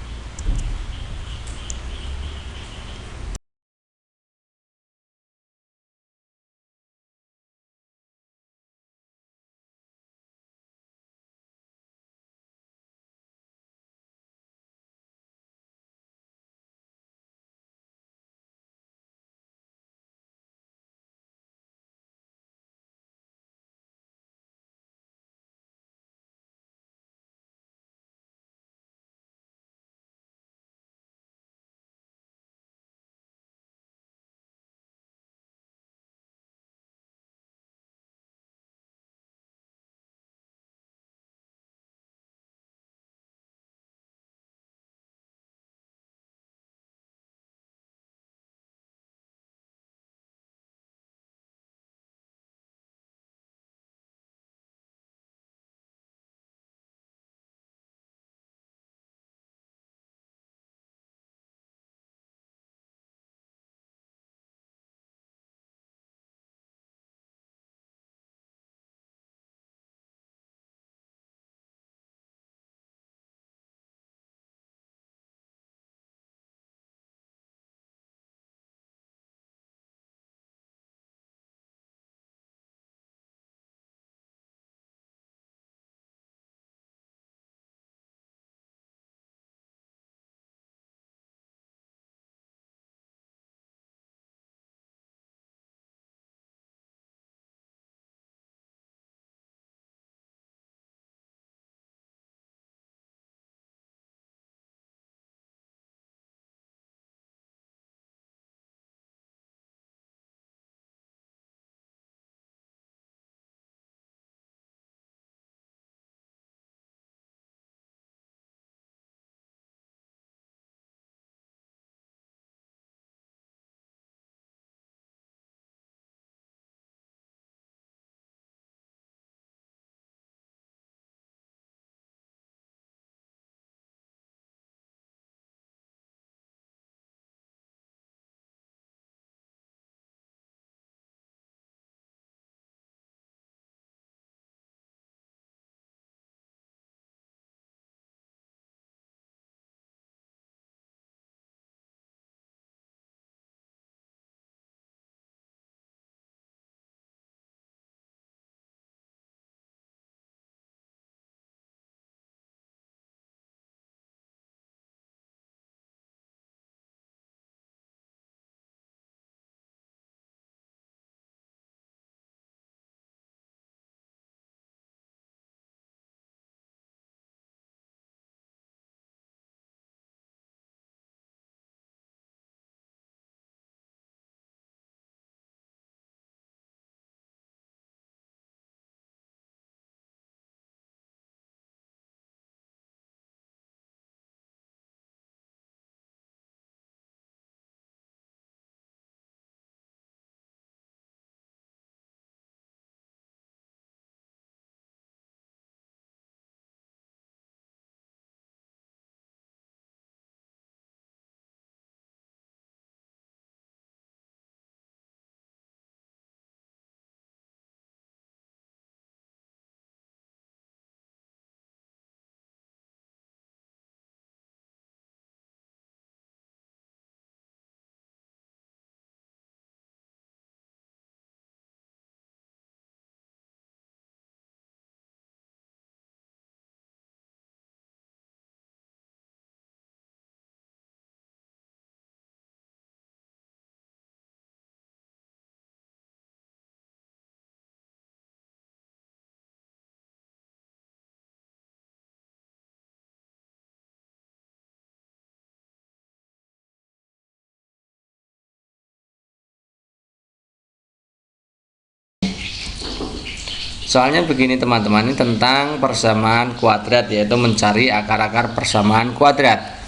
Soalnya begini teman-teman, ini tentang persamaan kuadrat, yaitu mencari akar-akar persamaan kuadrat.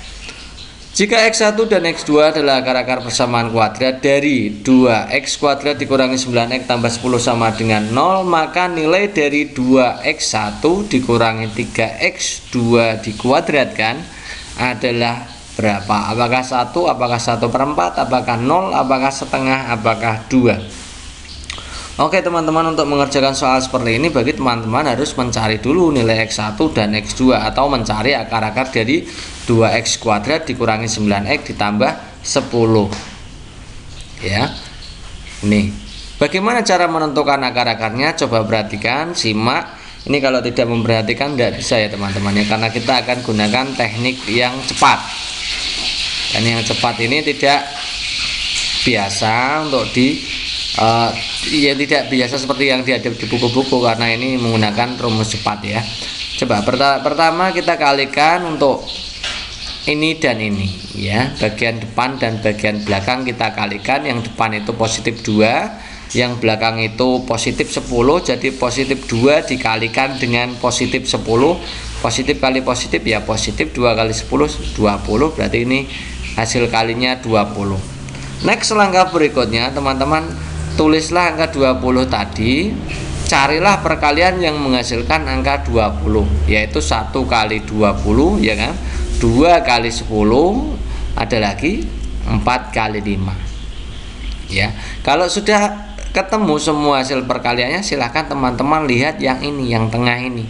Jika X1 dan X2 adalah akar-akar persamaan kuadrat dari 2X kuadrat dikurangi 9X tambah 10 sama dengan 0, maka nilai dari 2X1 dikurangi 3X2 dikuadratkan adalah berapa? Apakah 1, apakah 1/4, apakah 0, apakah setengah, apakah 2? Oke teman-teman, untuk mengerjakan soal seperti ini bagi teman-teman harus mencari dulu nilai X1 dan X2 atau mencari akar-akar dari 2X kuadrat dikurangi 9X ditambah 10 ya. Ini bagaimana cara menentukan akar-akarnya, coba perhatikan, simak. Ini kalau tidak memperhatikan tidak bisa ya teman-teman ya, karena kita akan gunakan teknik yang cepat, dan yang cepat ini tidak biasa untuk ya tidak biasa seperti yang diada di buku-buku, karena ini menggunakan rumus cepat ya. Coba pertama kita kalikan untuk ini dan ini ya, bagian depan dan bagian belakang kita kalikan. Yang depan itu positif 2, yang belakang itu positif 10, jadi positif 2 dikalikan dengan positif 10, positif kali positif ya positif, 2 kali 10 20, berarti ini hasil kalinya 20. Next, langkah berikutnya teman-teman, tulislah angka 20 tadi, carilah perkalian yang menghasilkan angka 20, yaitu 1 kali 20 ya kan, 2 kali 10, ada lagi 4 kali 5 ya. Kalau sudah ketemu semua hasil perkaliannya, silahkan teman-teman lihat yang ini, yang tengah ini,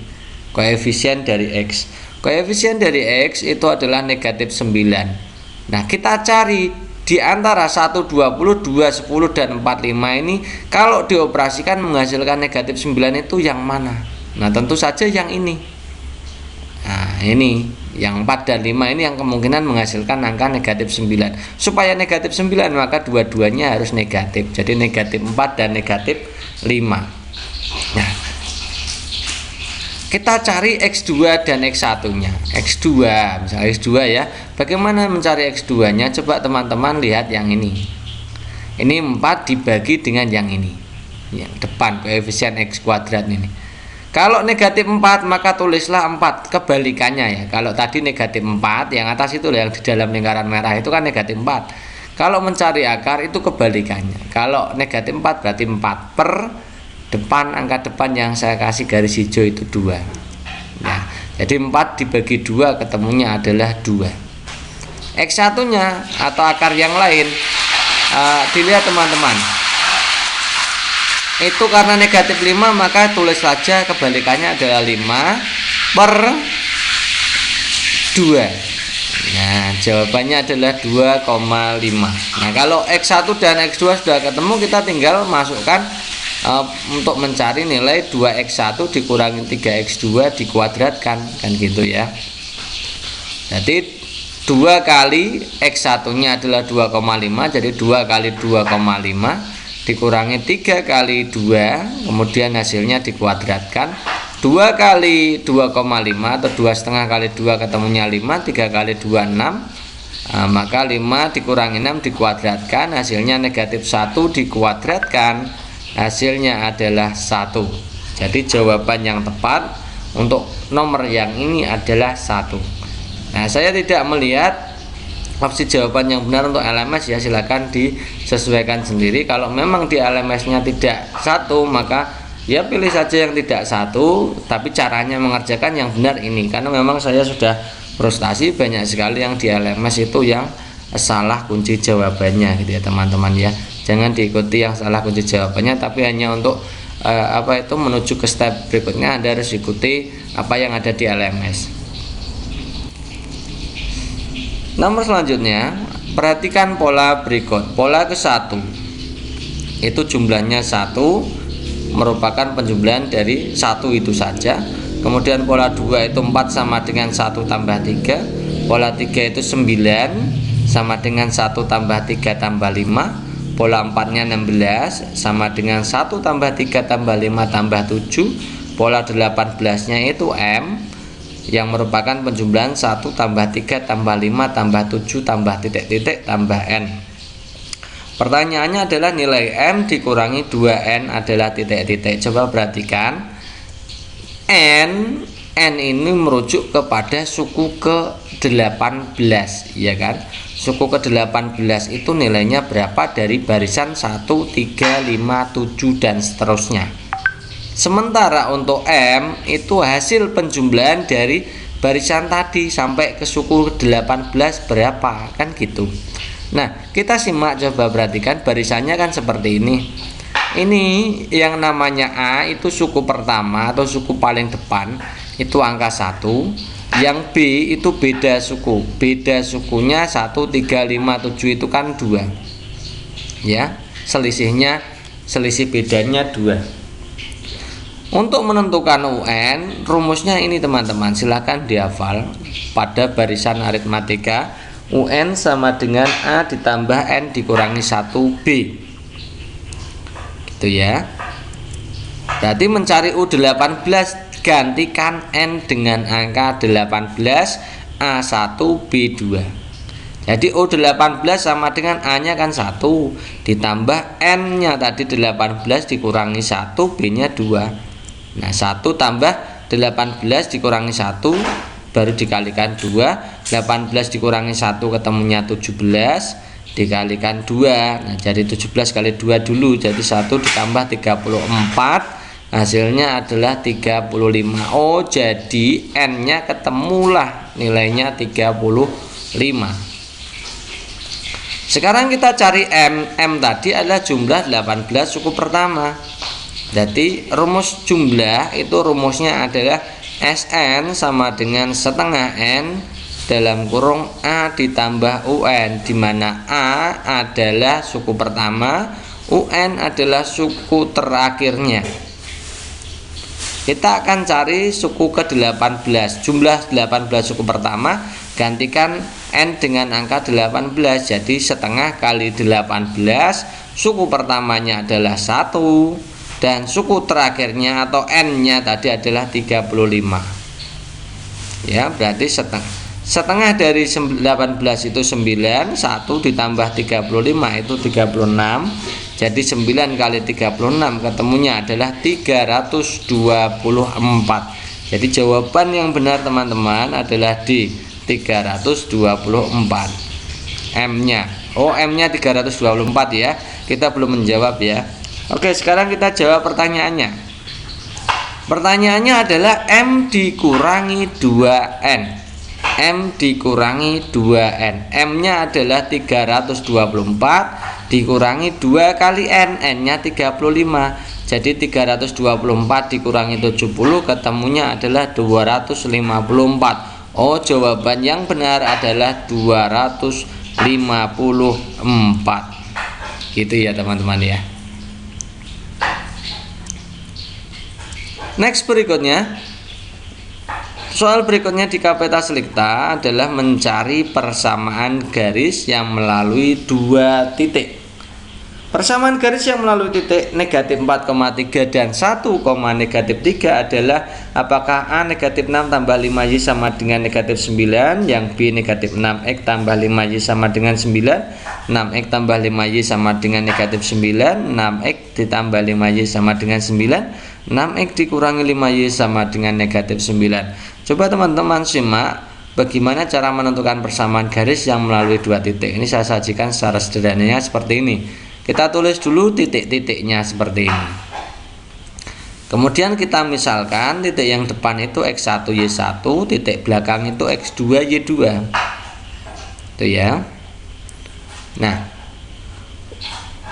koefisien dari X. Koefisien dari X itu adalah negatif 9. Nah kita cari di antara 1, 20, 2, 10, dan 45 ini, kalau dioperasikan menghasilkan negatif 9 itu yang mana? Nah tentu saja yang ini. Nah ini, yang 4 dan 5 ini yang kemungkinan menghasilkan angka negatif 9. Supaya negatif 9 maka dua-duanya harus negatif. Jadi negatif 4 dan negatif 5. Nah kita cari X2 dan X1 nya. X2, misalnya X2 ya. Bagaimana mencari X2 nya? Coba teman-teman lihat yang ini. Ini 4 dibagi dengan yang ini, yang depan, koefisien X kuadrat ini. Kalau negatif 4 maka tulislah 4, kebalikannya ya. Kalau tadi negatif 4, yang atas itu yang di dalam lingkaran merah itu kan negatif 4. Kalau mencari akar itu kebalikannya. Kalau negatif 4 berarti 4 per depan, angka depan yang saya kasih garis hijau itu 2 ya. Jadi 4 dibagi 2 ketemunya adalah 2. X1 nya atau akar yang lain, dilihat teman-teman, itu karena negatif 5 maka tulis saja kebalikannya adalah 5 per 2. Nah jawabannya adalah 2,5. Nah kalau X1 dan X2 sudah ketemu, kita tinggal masukkan untuk mencari nilai 2X1 dikurangi 3X2 dikuadratkan, kan gitu ya. Jadi 2 kali X1 nya adalah 2,5, jadi 2 kali 2,5 dikurangi 3 kali 2, kemudian hasilnya dikuadratkan. 2 kali 2,5 atau 2,5 kali 2 ketemunya 5, 3 kali 2 6, maka 5 dikurangi 6 dikuadratkan, hasilnya negatif 1 dikuadratkan, hasilnya adalah 1. Jadi jawaban yang tepat untuk nomor yang ini adalah 1. Nah saya tidak melihat opsi jawaban yang benar untuk LMS ya, silakan disesuaikan sendiri. Kalau memang di LMS-nya tidak 1, maka ya pilih saja yang tidak 1, tapi caranya mengerjakan yang benar ini. Karena memang saya sudah frustasi, banyak sekali yang di LMS itu yang salah kunci jawabannya gitu ya teman-teman ya. Jangan diikuti yang salah kunci jawabannya, tapi hanya untuk menuju ke step berikutnya Anda harus ikuti apa yang ada di LMS. Nomor selanjutnya, perhatikan pola berikut. Pola ke-1 itu jumlahnya 1, merupakan penjumlahan dari 1 itu saja. Kemudian pola 2 itu 4 sama dengan 1 tambah 3. Pola 3 itu 9 sama dengan 1 tambah 3 tambah 5. Pola 4 nya 16 sama dengan 1 tambah 3 tambah 5 tambah 7. Pola 18 nya itu M, yang merupakan penjumlahan 1 tambah 3 tambah 5 tambah 7 tambah titik-titik tambah N. Pertanyaannya adalah nilai M dikurangi 2N adalah titik-titik. Coba perhatikan, N ini merujuk kepada suku ke-18, ya kan? Suku ke-18 itu nilainya berapa dari barisan 1, 3, 5, 7 dan seterusnya. Sementara untuk M itu hasil penjumlahan dari barisan tadi sampai ke suku ke-18 berapa, kan gitu. Nah, kita simak, coba perhatikan barisannya kan seperti ini. Ini yang namanya A itu suku pertama atau suku paling depan, itu angka 1. Yang B itu beda suku. Beda sukunya 1, 3, 5, 7 itu kan 2. Ya, selisih bedanya 2. Untuk menentukan UN, rumusnya ini teman-teman, silahkan dihafal pada barisan aritmatika. UN sama dengan A ditambah N dikurangi 1B, gitu ya. Berarti mencari U18, gantikan N dengan angka 18, A1, B2. Jadi U18 sama dengan A nya kan 1 ditambah N nya tadi 18 dikurangi 1, B nya 2. Nah, 1 tambah 18 dikurangi 1 baru dikalikan 2. 18 dikurangi 1 ketemunya 17 dikalikan 2. Nah, jadi 17 kali 2 dulu, jadi 1 ditambah 34, hasilnya adalah 35. Oh, jadi N nya ketemulah nilainya 35. Sekarang kita cari M tadi adalah jumlah 18 suku pertama. Jadi rumus jumlah itu rumusnya adalah SN sama dengan setengah N dalam kurung A ditambah UN, di mana A adalah suku pertama, UN adalah suku terakhirnya. Kita akan cari suku ke-18, jumlah 18 suku pertama, gantikan N dengan angka 18, jadi setengah kali 18, suku pertamanya adalah 1 dan suku terakhirnya atau N nya tadi adalah 35. Ya, berarti setengah dari 18 itu 9, 1 ditambah 35 itu 36. Jadi 9 kali 36 ketemunya adalah 324. Jadi jawaban yang benar teman-teman adalah D, 324. M nya, oh M nya 324 ya. Kita belum menjawab ya. Oke, sekarang kita jawab pertanyaannya. Pertanyaannya adalah M dikurangi 2N. M dikurangi 2N. M nya adalah 324 dikurangi 2 kali N. N nya 35. Jadi 324 dikurangi 70 ketemunya adalah 254. Oh, jawaban yang benar adalah 254. Gitu ya teman-teman ya. Next berikutnya, soal berikutnya di KPTA Selikta adalah mencari persamaan garis yang melalui 2 titik. Persamaan garis yang melalui titik negatif 4,3 dan 1, negatif 3 adalah apakah A negatif 6 tambah 5Y sama dengan negatif 9, yang B negatif 6X tambah 5Y sama dengan 9, 6X tambah 5Y sama dengan negatif 9, 6X ditambah 5Y sama dengan 9, 6X dikurangi 5Y sama dengan negatif 9. Coba teman-teman simak bagaimana cara menentukan persamaan garis yang melalui 2 titik. Ini saya sajikan secara sederhananya seperti ini. Kita tulis dulu titik-titiknya seperti ini. Kemudian kita misalkan titik yang depan itu X1 Y1, titik belakang itu X2 Y2. Itu ya. Nah,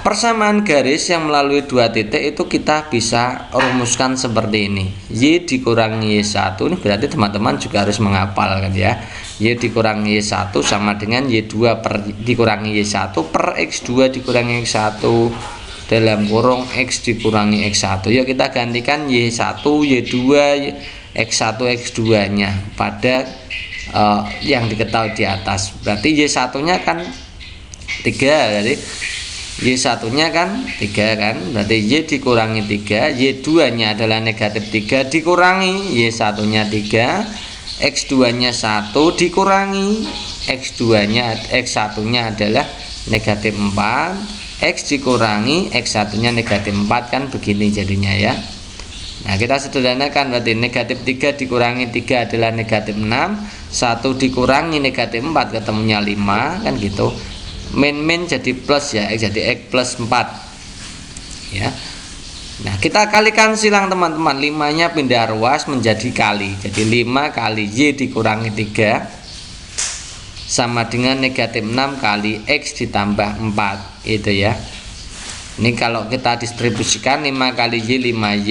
persamaan garis yang melalui 2 titik itu kita bisa rumuskan seperti ini. Y dikurangi Y1, ini berarti teman-teman juga harus menghafal kan ya. Y dikurangi Y1 sama dengan Y2 dikurangi Y1 per X2 dikurangi X1 dalam kurung X dikurangi X1. Yuk kita gantikan Y1, Y2, X1, X2 nya pada yang diketahui di atas. Berarti Y1 nya kan 3, jadi Y1 nya kan 3 kan, berarti Y dikurangi 3, Y2 nya adalah negatif 3 dikurangi Y1 nya 3, X2 nya 1 dikurangi X2 nya, X1 nya adalah negatif 4, X dikurangi X1 nya negatif 4, kan begini jadinya ya. Nah, kita sederhanakan berarti negatif 3 dikurangi 3 adalah negatif 6, 1 dikurangi negatif 4 ketemunya 5, kan gitu. Min jadi plus ya, X jadi X plus 4 ya. Nah, kita kalikan silang teman-teman, 5-nya pindah ruas menjadi kali. Jadi 5 kali Y dikurangi 3 sama dengan negatif 6 kali X ditambah 4, itu ya. Ini kalau kita distribusikan 5 kali Y 5Y,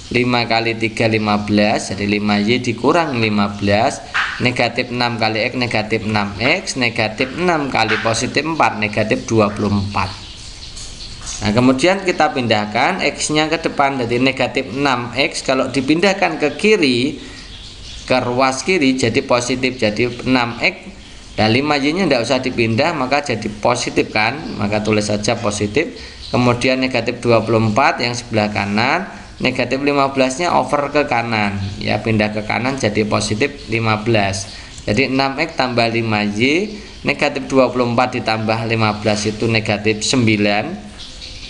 5 kali 3 15, jadi 5Y dikurang 15, negatif 6 kali X negatif 6X, negatif 6 kali positif 4 negatif 24. Nah, kemudian kita pindahkan X nya ke depan, jadi negatif 6X kalau dipindahkan ke kiri, ke ruas kiri jadi positif, jadi 6X. Dan 5Y nya tidak usah dipindah, maka jadi positif kan, maka tulis saja positif. Kemudian negatif 24 yang sebelah kanan, negatif 15 nya over ke kanan ya, pindah ke kanan jadi positif 15. Jadi 6X tambah 5Y, negatif 24 ditambah 15 itu negatif 9.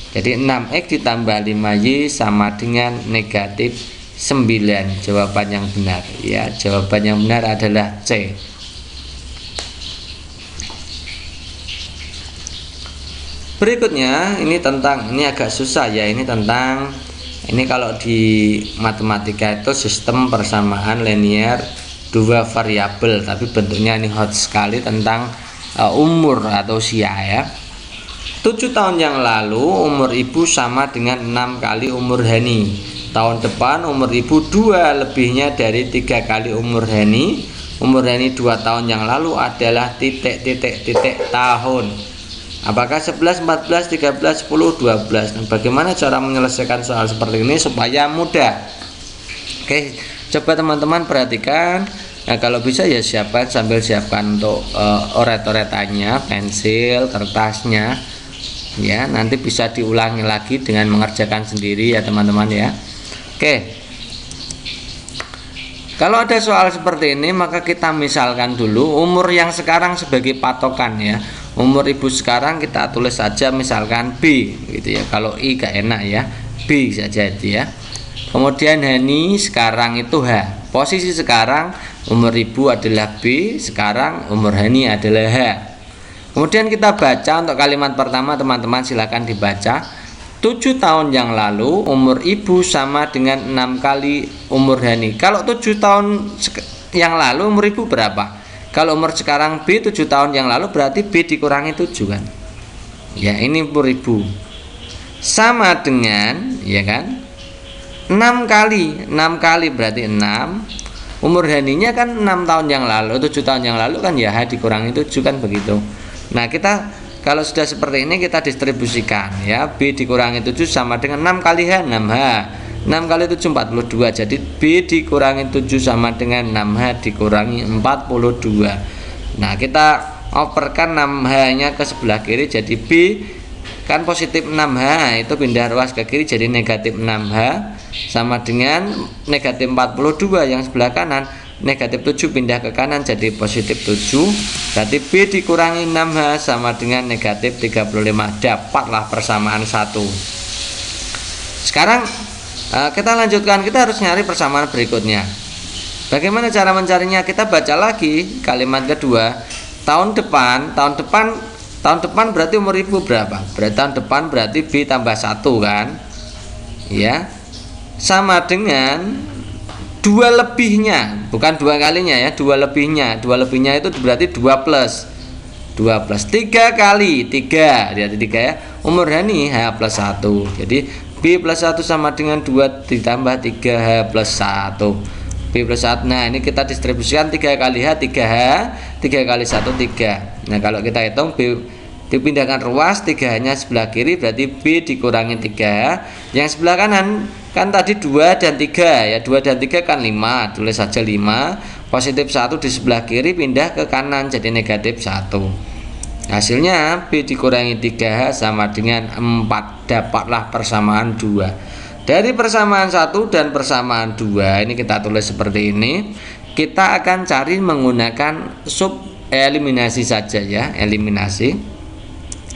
Jadi 6X ditambah 5Y sama dengan negatif 9. Jawaban yang benar ya, jawaban yang benar adalah C. Berikutnya ini agak susah ya, ini tentang, ini kalau di matematika itu sistem persamaan linear dua variabel, tapi bentuknya ini hot sekali, tentang umur atau usia ya. 7 tahun yang lalu umur ibu sama dengan 6 kali umur Hani. Tahun depan umur ibu 2 lebihnya dari 3 kali umur Hani. Umur Hani 2 tahun yang lalu adalah tahun. Apakah 11, 14, 13, 10, 12? Nah, bagaimana cara menyelesaikan soal seperti ini supaya mudah? Oke, coba teman-teman perhatikan. Nah, kalau bisa ya sambil siapkan untuk oret-oretannya, pensil, kertasnya. Ya, nanti bisa diulangi lagi dengan mengerjakan sendiri ya teman-teman ya. Oke. Kalau ada soal seperti ini, maka kita misalkan dulu umur yang sekarang sebagai patokan ya. Umur ibu sekarang kita tulis saja misalkan B gitu ya. Kalau I gak enak ya, B saja itu ya. Kemudian Hani sekarang itu H. Posisi sekarang umur ibu adalah B, sekarang umur Hani adalah H. Kemudian kita baca untuk kalimat pertama, teman-teman silakan dibaca. 7 tahun yang lalu umur ibu sama dengan 6 kali umur Hani. Kalau 7 tahun yang lalu umur ibu berapa? Kalau umur sekarang B 7 tahun yang lalu berarti B dikurangi 7 kan. Ya, ini umur ibu. Sama dengan ya kan? 6 kali berarti 6. Umur Haninya kan 6 tahun yang lalu, 7 tahun yang lalu kan ya H dikurangi 7 kan begitu. Nah, kita kalau sudah seperti ini kita distribusikan ya, B dikurangi 7 sama dengan 6 kali H 6H. 6 kali 7 42. Jadi B dikurangi 7 sama dengan 6H dikurangi 42. Nah, kita operkan 6H nya ke sebelah kiri, jadi B kan positif 6H, itu pindah ruas ke kiri jadi negatif 6H sama dengan negatif 42 yang sebelah kanan. Negatif 7 pindah ke kanan jadi positif 7. Berarti B dikurangi 6H sama dengan negatif 35. Dapatlah persamaan 1. Sekarang kita lanjutkan, kita harus nyari persamaan berikutnya. Bagaimana cara mencarinya? Kita baca lagi kalimat kedua. Tahun depan berarti umur ibu berapa? Berarti tahun depan berarti B tambah 1 kan? Ya. Sama dengan 2 lebihnya, bukan 2 kalinya ya, 2 lebihnya. 2 lebihnya itu berarti 2 plus 3 kali 3, lihat 3 ya. Umur Hani H plus 1. Jadi B plus 1 sama dengan 2 ditambah 3H plus 1. B plus 1. Nah, ini kita distribusikan 3 kali H 3H, 3 kali 1 3. Nah, kalau kita hitung B dipindahkan ruas, 3H-nya sebelah kiri berarti B dikurangi 3H. Yang sebelah kanan kan tadi 2 dan 3 ya, 2 dan 3 kan 5, tulis saja 5. Positif 1 di sebelah kiri pindah ke kanan jadi negatif 1. Hasilnya B dikurangi 3H sama dengan 4. Dapatlah persamaan 2. Dari persamaan 1 dan persamaan 2 ini kita tulis seperti ini. Kita akan cari menggunakan sub eliminasi saja ya, eliminasi.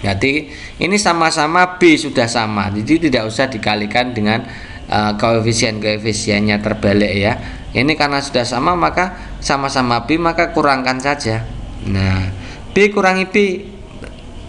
Jadi ini sama-sama B sudah sama, jadi tidak usah dikalikan dengan koefisiennya terbalik ya. Ini karena sudah sama maka sama-sama B, maka kurangkan saja. Nah, B kurangi B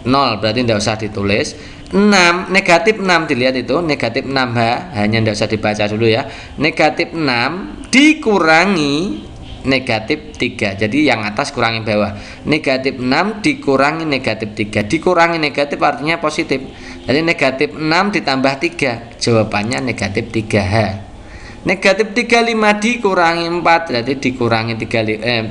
0, berarti tidak usah ditulis. 6, negatif 6, dilihat itu negatif 6H, hanya tidak usah dibaca dulu ya. Negatif 6 dikurangi negatif 3, jadi yang atas kurangi bawah. Negatif 6 dikurangi negatif 3, dikurangi negatif artinya positif, jadi negatif 6 ditambah 3, jawabannya negatif 3H. Negatif 35 dikurangi 4, berarti dikurangi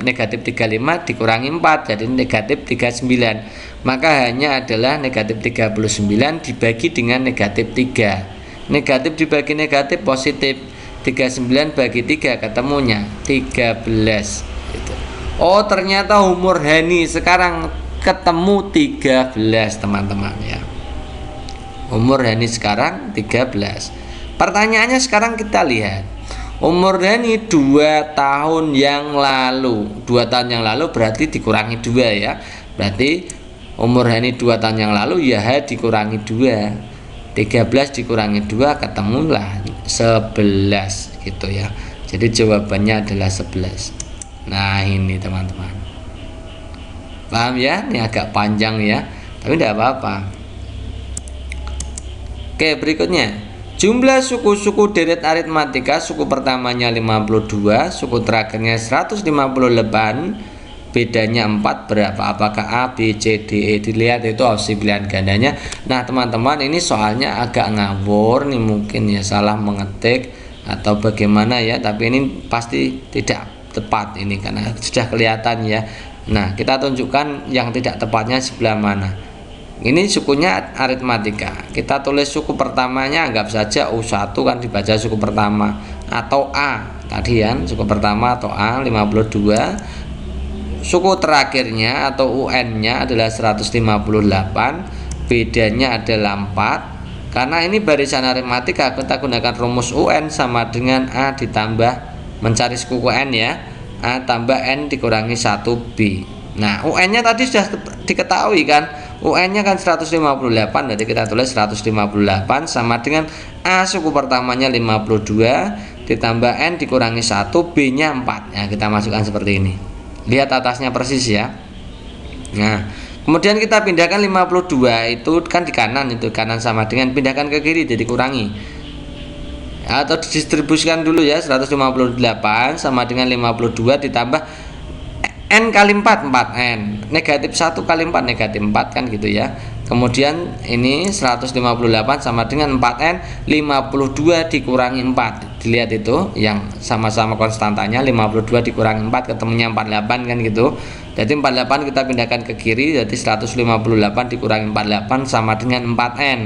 negatif 35 dikurangi 4, jadi negatif 39, maka hanya adalah negatif 39 dibagi dengan negatif 3. Negatif dibagi negatif positif, 39 bagi 3 ketemunya 13 gitu. Oh, ternyata umur Hani sekarang ketemu 13 teman-teman ya. Umur Hani sekarang 13. Pertanyaannya sekarang kita lihat umur Hani 2 tahun yang lalu. 2 tahun yang lalu berarti dikurangi 2 ya. Berarti umur Hani 2 tahun yang lalu ya H dikurangi 2, 13 dikurangi 2 ketemulah 11 gitu ya. Jadi jawabannya adalah 11. Nah ini teman-teman, paham ya? Ini agak panjang ya, tapi tidak apa-apa. Oke, berikutnya jumlah suku-suku deret aritmatika. Suku pertamanya 52, suku terakhirnya 158, bedanya 4 berapa? Apakah A, B, C, D, E? Dilihat itu opsi pilihan gandanya. Nah teman-teman, ini soalnya agak ngawur nih, mungkin ya salah mengetik atau bagaimana ya, tapi ini pasti tidak tepat ini karena sudah kelihatan ya. Nah kita tunjukkan yang tidak tepatnya sebelah mana. Ini sukunya aritmatika, kita tulis suku pertamanya, anggap saja U1 kan dibaca suku pertama, atau A tadi kan suku pertama atau A 52. Suku terakhirnya atau UN-nya adalah 158, bedanya adalah 4. Karena ini barisan aritmatika, kita gunakan rumus UN sama dengan A ditambah, mencari suku N ya, A tambah N dikurangi 1B. Nah UN-nya tadi sudah diketahui kan, UN-nya kan 158, jadi kita tulis 158 sama dengan A suku pertamanya 52 ditambah N dikurangi 1, B-nya 4. Ya, kita masukkan seperti ini. Lihat atasnya persis ya. Nah, kemudian kita pindahkan 52 itu kan di kanan, itu kanan sama dengan pindahkan ke kiri, jadi kurangi. Atau didistribusikan dulu ya, 158 sama dengan 52 ditambah N kali 4, 4N. Negatif 1 kali 4, negatif 4 kan gitu ya. Kemudian ini 158 sama dengan 4N, 52 dikurangi 4. Dilihat itu yang sama-sama konstantanya, 52 dikurangi 4 ketemunya 48 kan gitu. Jadi 48 kita pindahkan ke kiri, jadi 158 dikurangi 48 sama dengan 4N.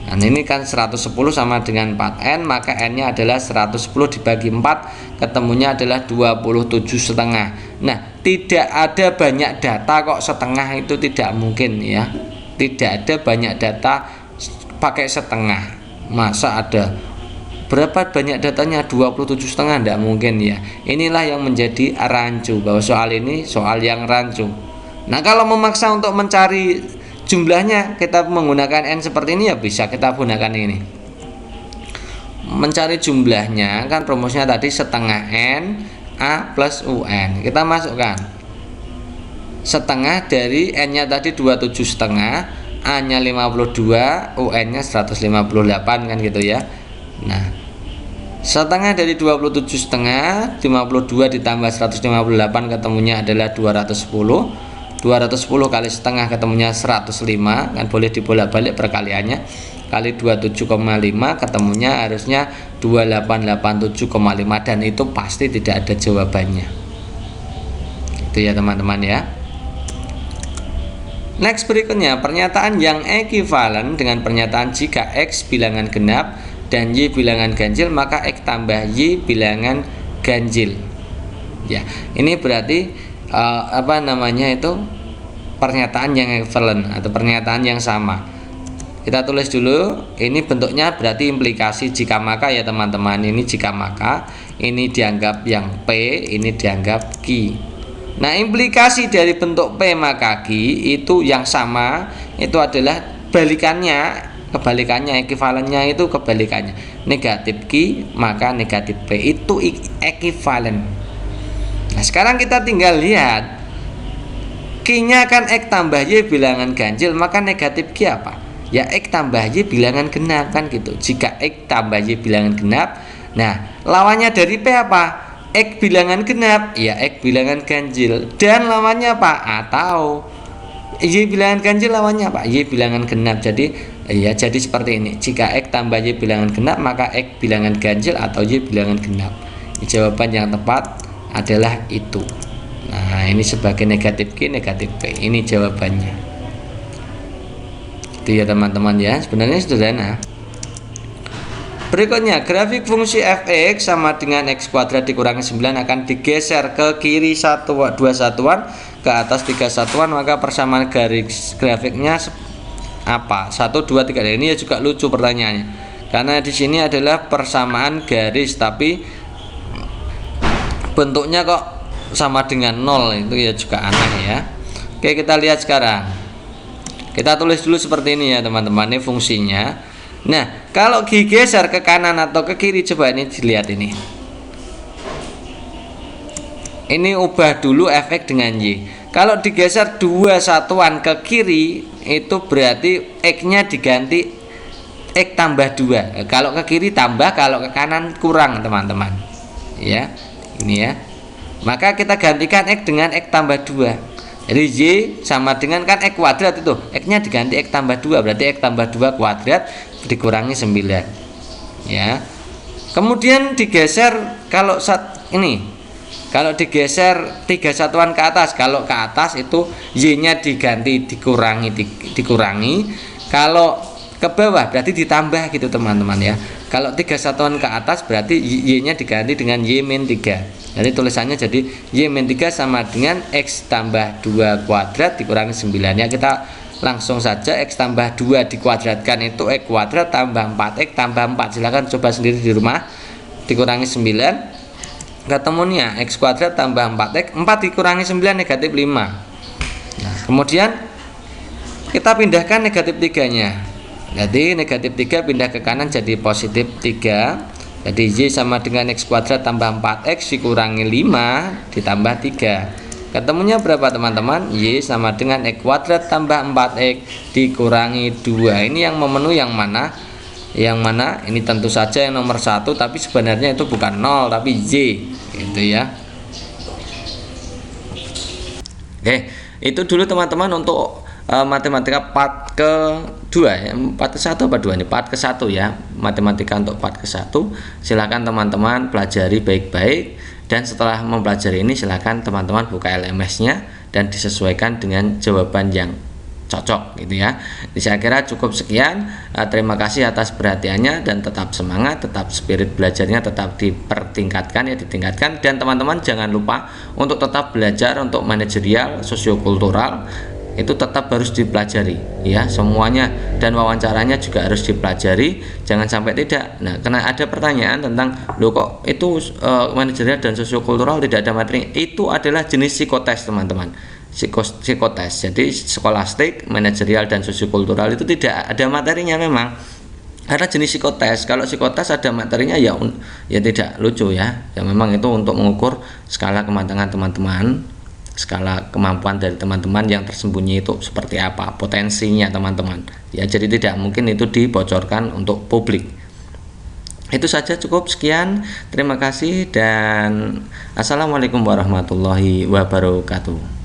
Nah ini kan 110 sama dengan 4N, maka N-nya adalah 110 dibagi 4, ketemunya adalah 27,5. Nah tidak ada banyak data kok setengah, itu tidak mungkin ya. Tidak ada banyak data pakai setengah. Masa ada berapa banyak datanya 27,5? Tidak mungkin ya. Inilah yang menjadi rancu, bahwa soal ini soal yang rancu. Nah kalau memaksa untuk mencari jumlahnya, kita menggunakan N seperti ini ya, bisa kita gunakan ini. Mencari jumlahnya kan rumusnya tadi setengah N A plus UN. Kita masukkan setengah dari N-nya tadi 27,5, A-nya 52, UN-nya 158 kan gitu ya. Nah setengah dari 27,5, 52 ditambah 158 ketemunya adalah 210. 210 kali setengah ketemunya 105, kan boleh dibolak-balik perkaliannya, kali 27,5 ketemunya harusnya 2887,5, dan itu pasti tidak ada jawabannya. Itu ya teman-teman ya. Next, berikutnya pernyataan yang ekuivalen dengan pernyataan jika X bilangan genap dan Y bilangan ganjil, maka X tambah Y bilangan ganjil. Ya, ini berarti pernyataan yang equivalent atau pernyataan yang sama. Kita tulis dulu, ini bentuknya berarti implikasi jika maka ya teman-teman. Ini jika maka, ini dianggap yang P, ini dianggap Q. Nah implikasi dari bentuk P maka Q itu yang sama, itu adalah balikannya kebalikannya, ekuivalennya itu kebalikannya. Negatif Q maka negatif P itu ekuivalen. Nah, sekarang kita tinggal lihat Q-nya kan X tambah Y bilangan ganjil, maka negatif Q apa? Ya X tambah Y bilangan genap kan gitu. Jika X tambah Y bilangan genap, nah lawannya dari P apa? X bilangan genap, ya X bilangan ganjil. Dan lawannya apa? Atau Y bilangan ganjil lawannya apa? Y bilangan genap. Jadi ya jadi seperti ini. Jika X tambah Y bilangan genap, maka X bilangan ganjil atau Y bilangan genap. Jawaban yang tepat adalah itu. Nah, ini sebagai negatif Q, negatif P. Ini jawabannya. Itu ya teman-teman ya. Sebenarnya sederhana. Berikutnya, grafik fungsi f(x) sama dengan x kuadrat dikurangi 9 akan digeser ke kiri 2 satuan, ke atas 3 satuan, maka persamaan garis grafiknya apa? 1, 2, 3. Ini ya juga lucu pertanyaannya. Karena di sini adalah persamaan garis tapi bentuknya kok sama dengan 0, itu ya juga aneh ya. Oke, kita lihat sekarang. Kita tulis dulu seperti ini ya teman-teman, ini fungsinya. Nah, kalau digeser ke kanan atau ke kiri, coba ini dilihat ini. Ini ubah dulu fx dengan y. Kalau digeser 2 satuan ke kiri, itu berarti x-nya diganti x tambah 2. Kalau ke kiri tambah, kalau ke kanan kurang teman-teman. Ya, ini ya. Maka kita gantikan X dengan X tambah 2. Jadi Y sama dengan kan X kuadrat itu, X nya diganti X tambah 2, berarti X tambah 2 kuadrat dikurangi 9 ya. Kemudian digeser, kalau kalau digeser 3 satuan ke atas, kalau ke atas itu Y nya diganti dikurangi, kalau ke bawah berarti ditambah gitu teman-teman ya. Kalau 3 satuan ke atas berarti Y nya diganti dengan Y-3. Jadi tulisannya jadi Y-3 sama dengan X tambah 2 kuadrat dikurangi 9 ya. Kita langsung saja X tambah 2 dikuadratkan itu X kuadrat tambah 4X tambah 4. Silahkan coba sendiri di rumah. Dikurangi 9, ketemunya X kuadrat tambah 4X. 4 dikurangi 9 negatif 5. Nah, kemudian kita pindahkan negatif 3 nya. Jadi negatif 3 pindah ke kanan jadi positif 3. Jadi Y sama dengan X kuadrat tambah 4X dikurangi 5 ditambah 3. Ketemunya berapa teman-teman? Y sama dengan X kuadrat tambah 4X dikurangi 2. Ini yang memenuhi yang mana? Yang mana? Ini tentu saja yang nomor 1, tapi sebenarnya itu bukan 0 tapi Y gitu ya. Oke, itu dulu teman-teman untuk matematika part ke-2 ya. Part ke-1 apa 2 nih? Part ke-1 ya. Matematika untuk part ke-1. Silakan teman-teman pelajari baik-baik, dan setelah mempelajari ini silakan teman-teman buka LMS-nya dan disesuaikan dengan jawaban yang cocok gitu ya. Jadi saya kira cukup sekian. Terima kasih atas perhatiannya dan tetap semangat, tetap spirit belajarnya tetap ditingkatkan, dan teman-teman jangan lupa untuk tetap belajar untuk manajerial, sosiokultural. Itu tetap harus dipelajari ya semuanya, dan wawancaranya juga harus dipelajari, jangan sampai tidak. Nah, karena ada pertanyaan tentang loh kok itu manajerial dan sosiokultural tidak ada materi. Itu adalah jenis psikotes teman-teman, psikotes. Jadi skolastik, manajerial dan sosiokultural itu tidak ada materinya memang, karena jenis psikotes. Kalau psikotes ada materinya ya tidak lucu ya. Ya memang itu untuk mengukur skala kematangan teman-teman, skala kemampuan dari teman-teman yang tersembunyi itu seperti apa, potensinya teman-teman ya. Jadi tidak mungkin itu dibocorkan untuk publik. Itu saja, cukup sekian, terima kasih dan assalamualaikum warahmatullahi wabarakatuh.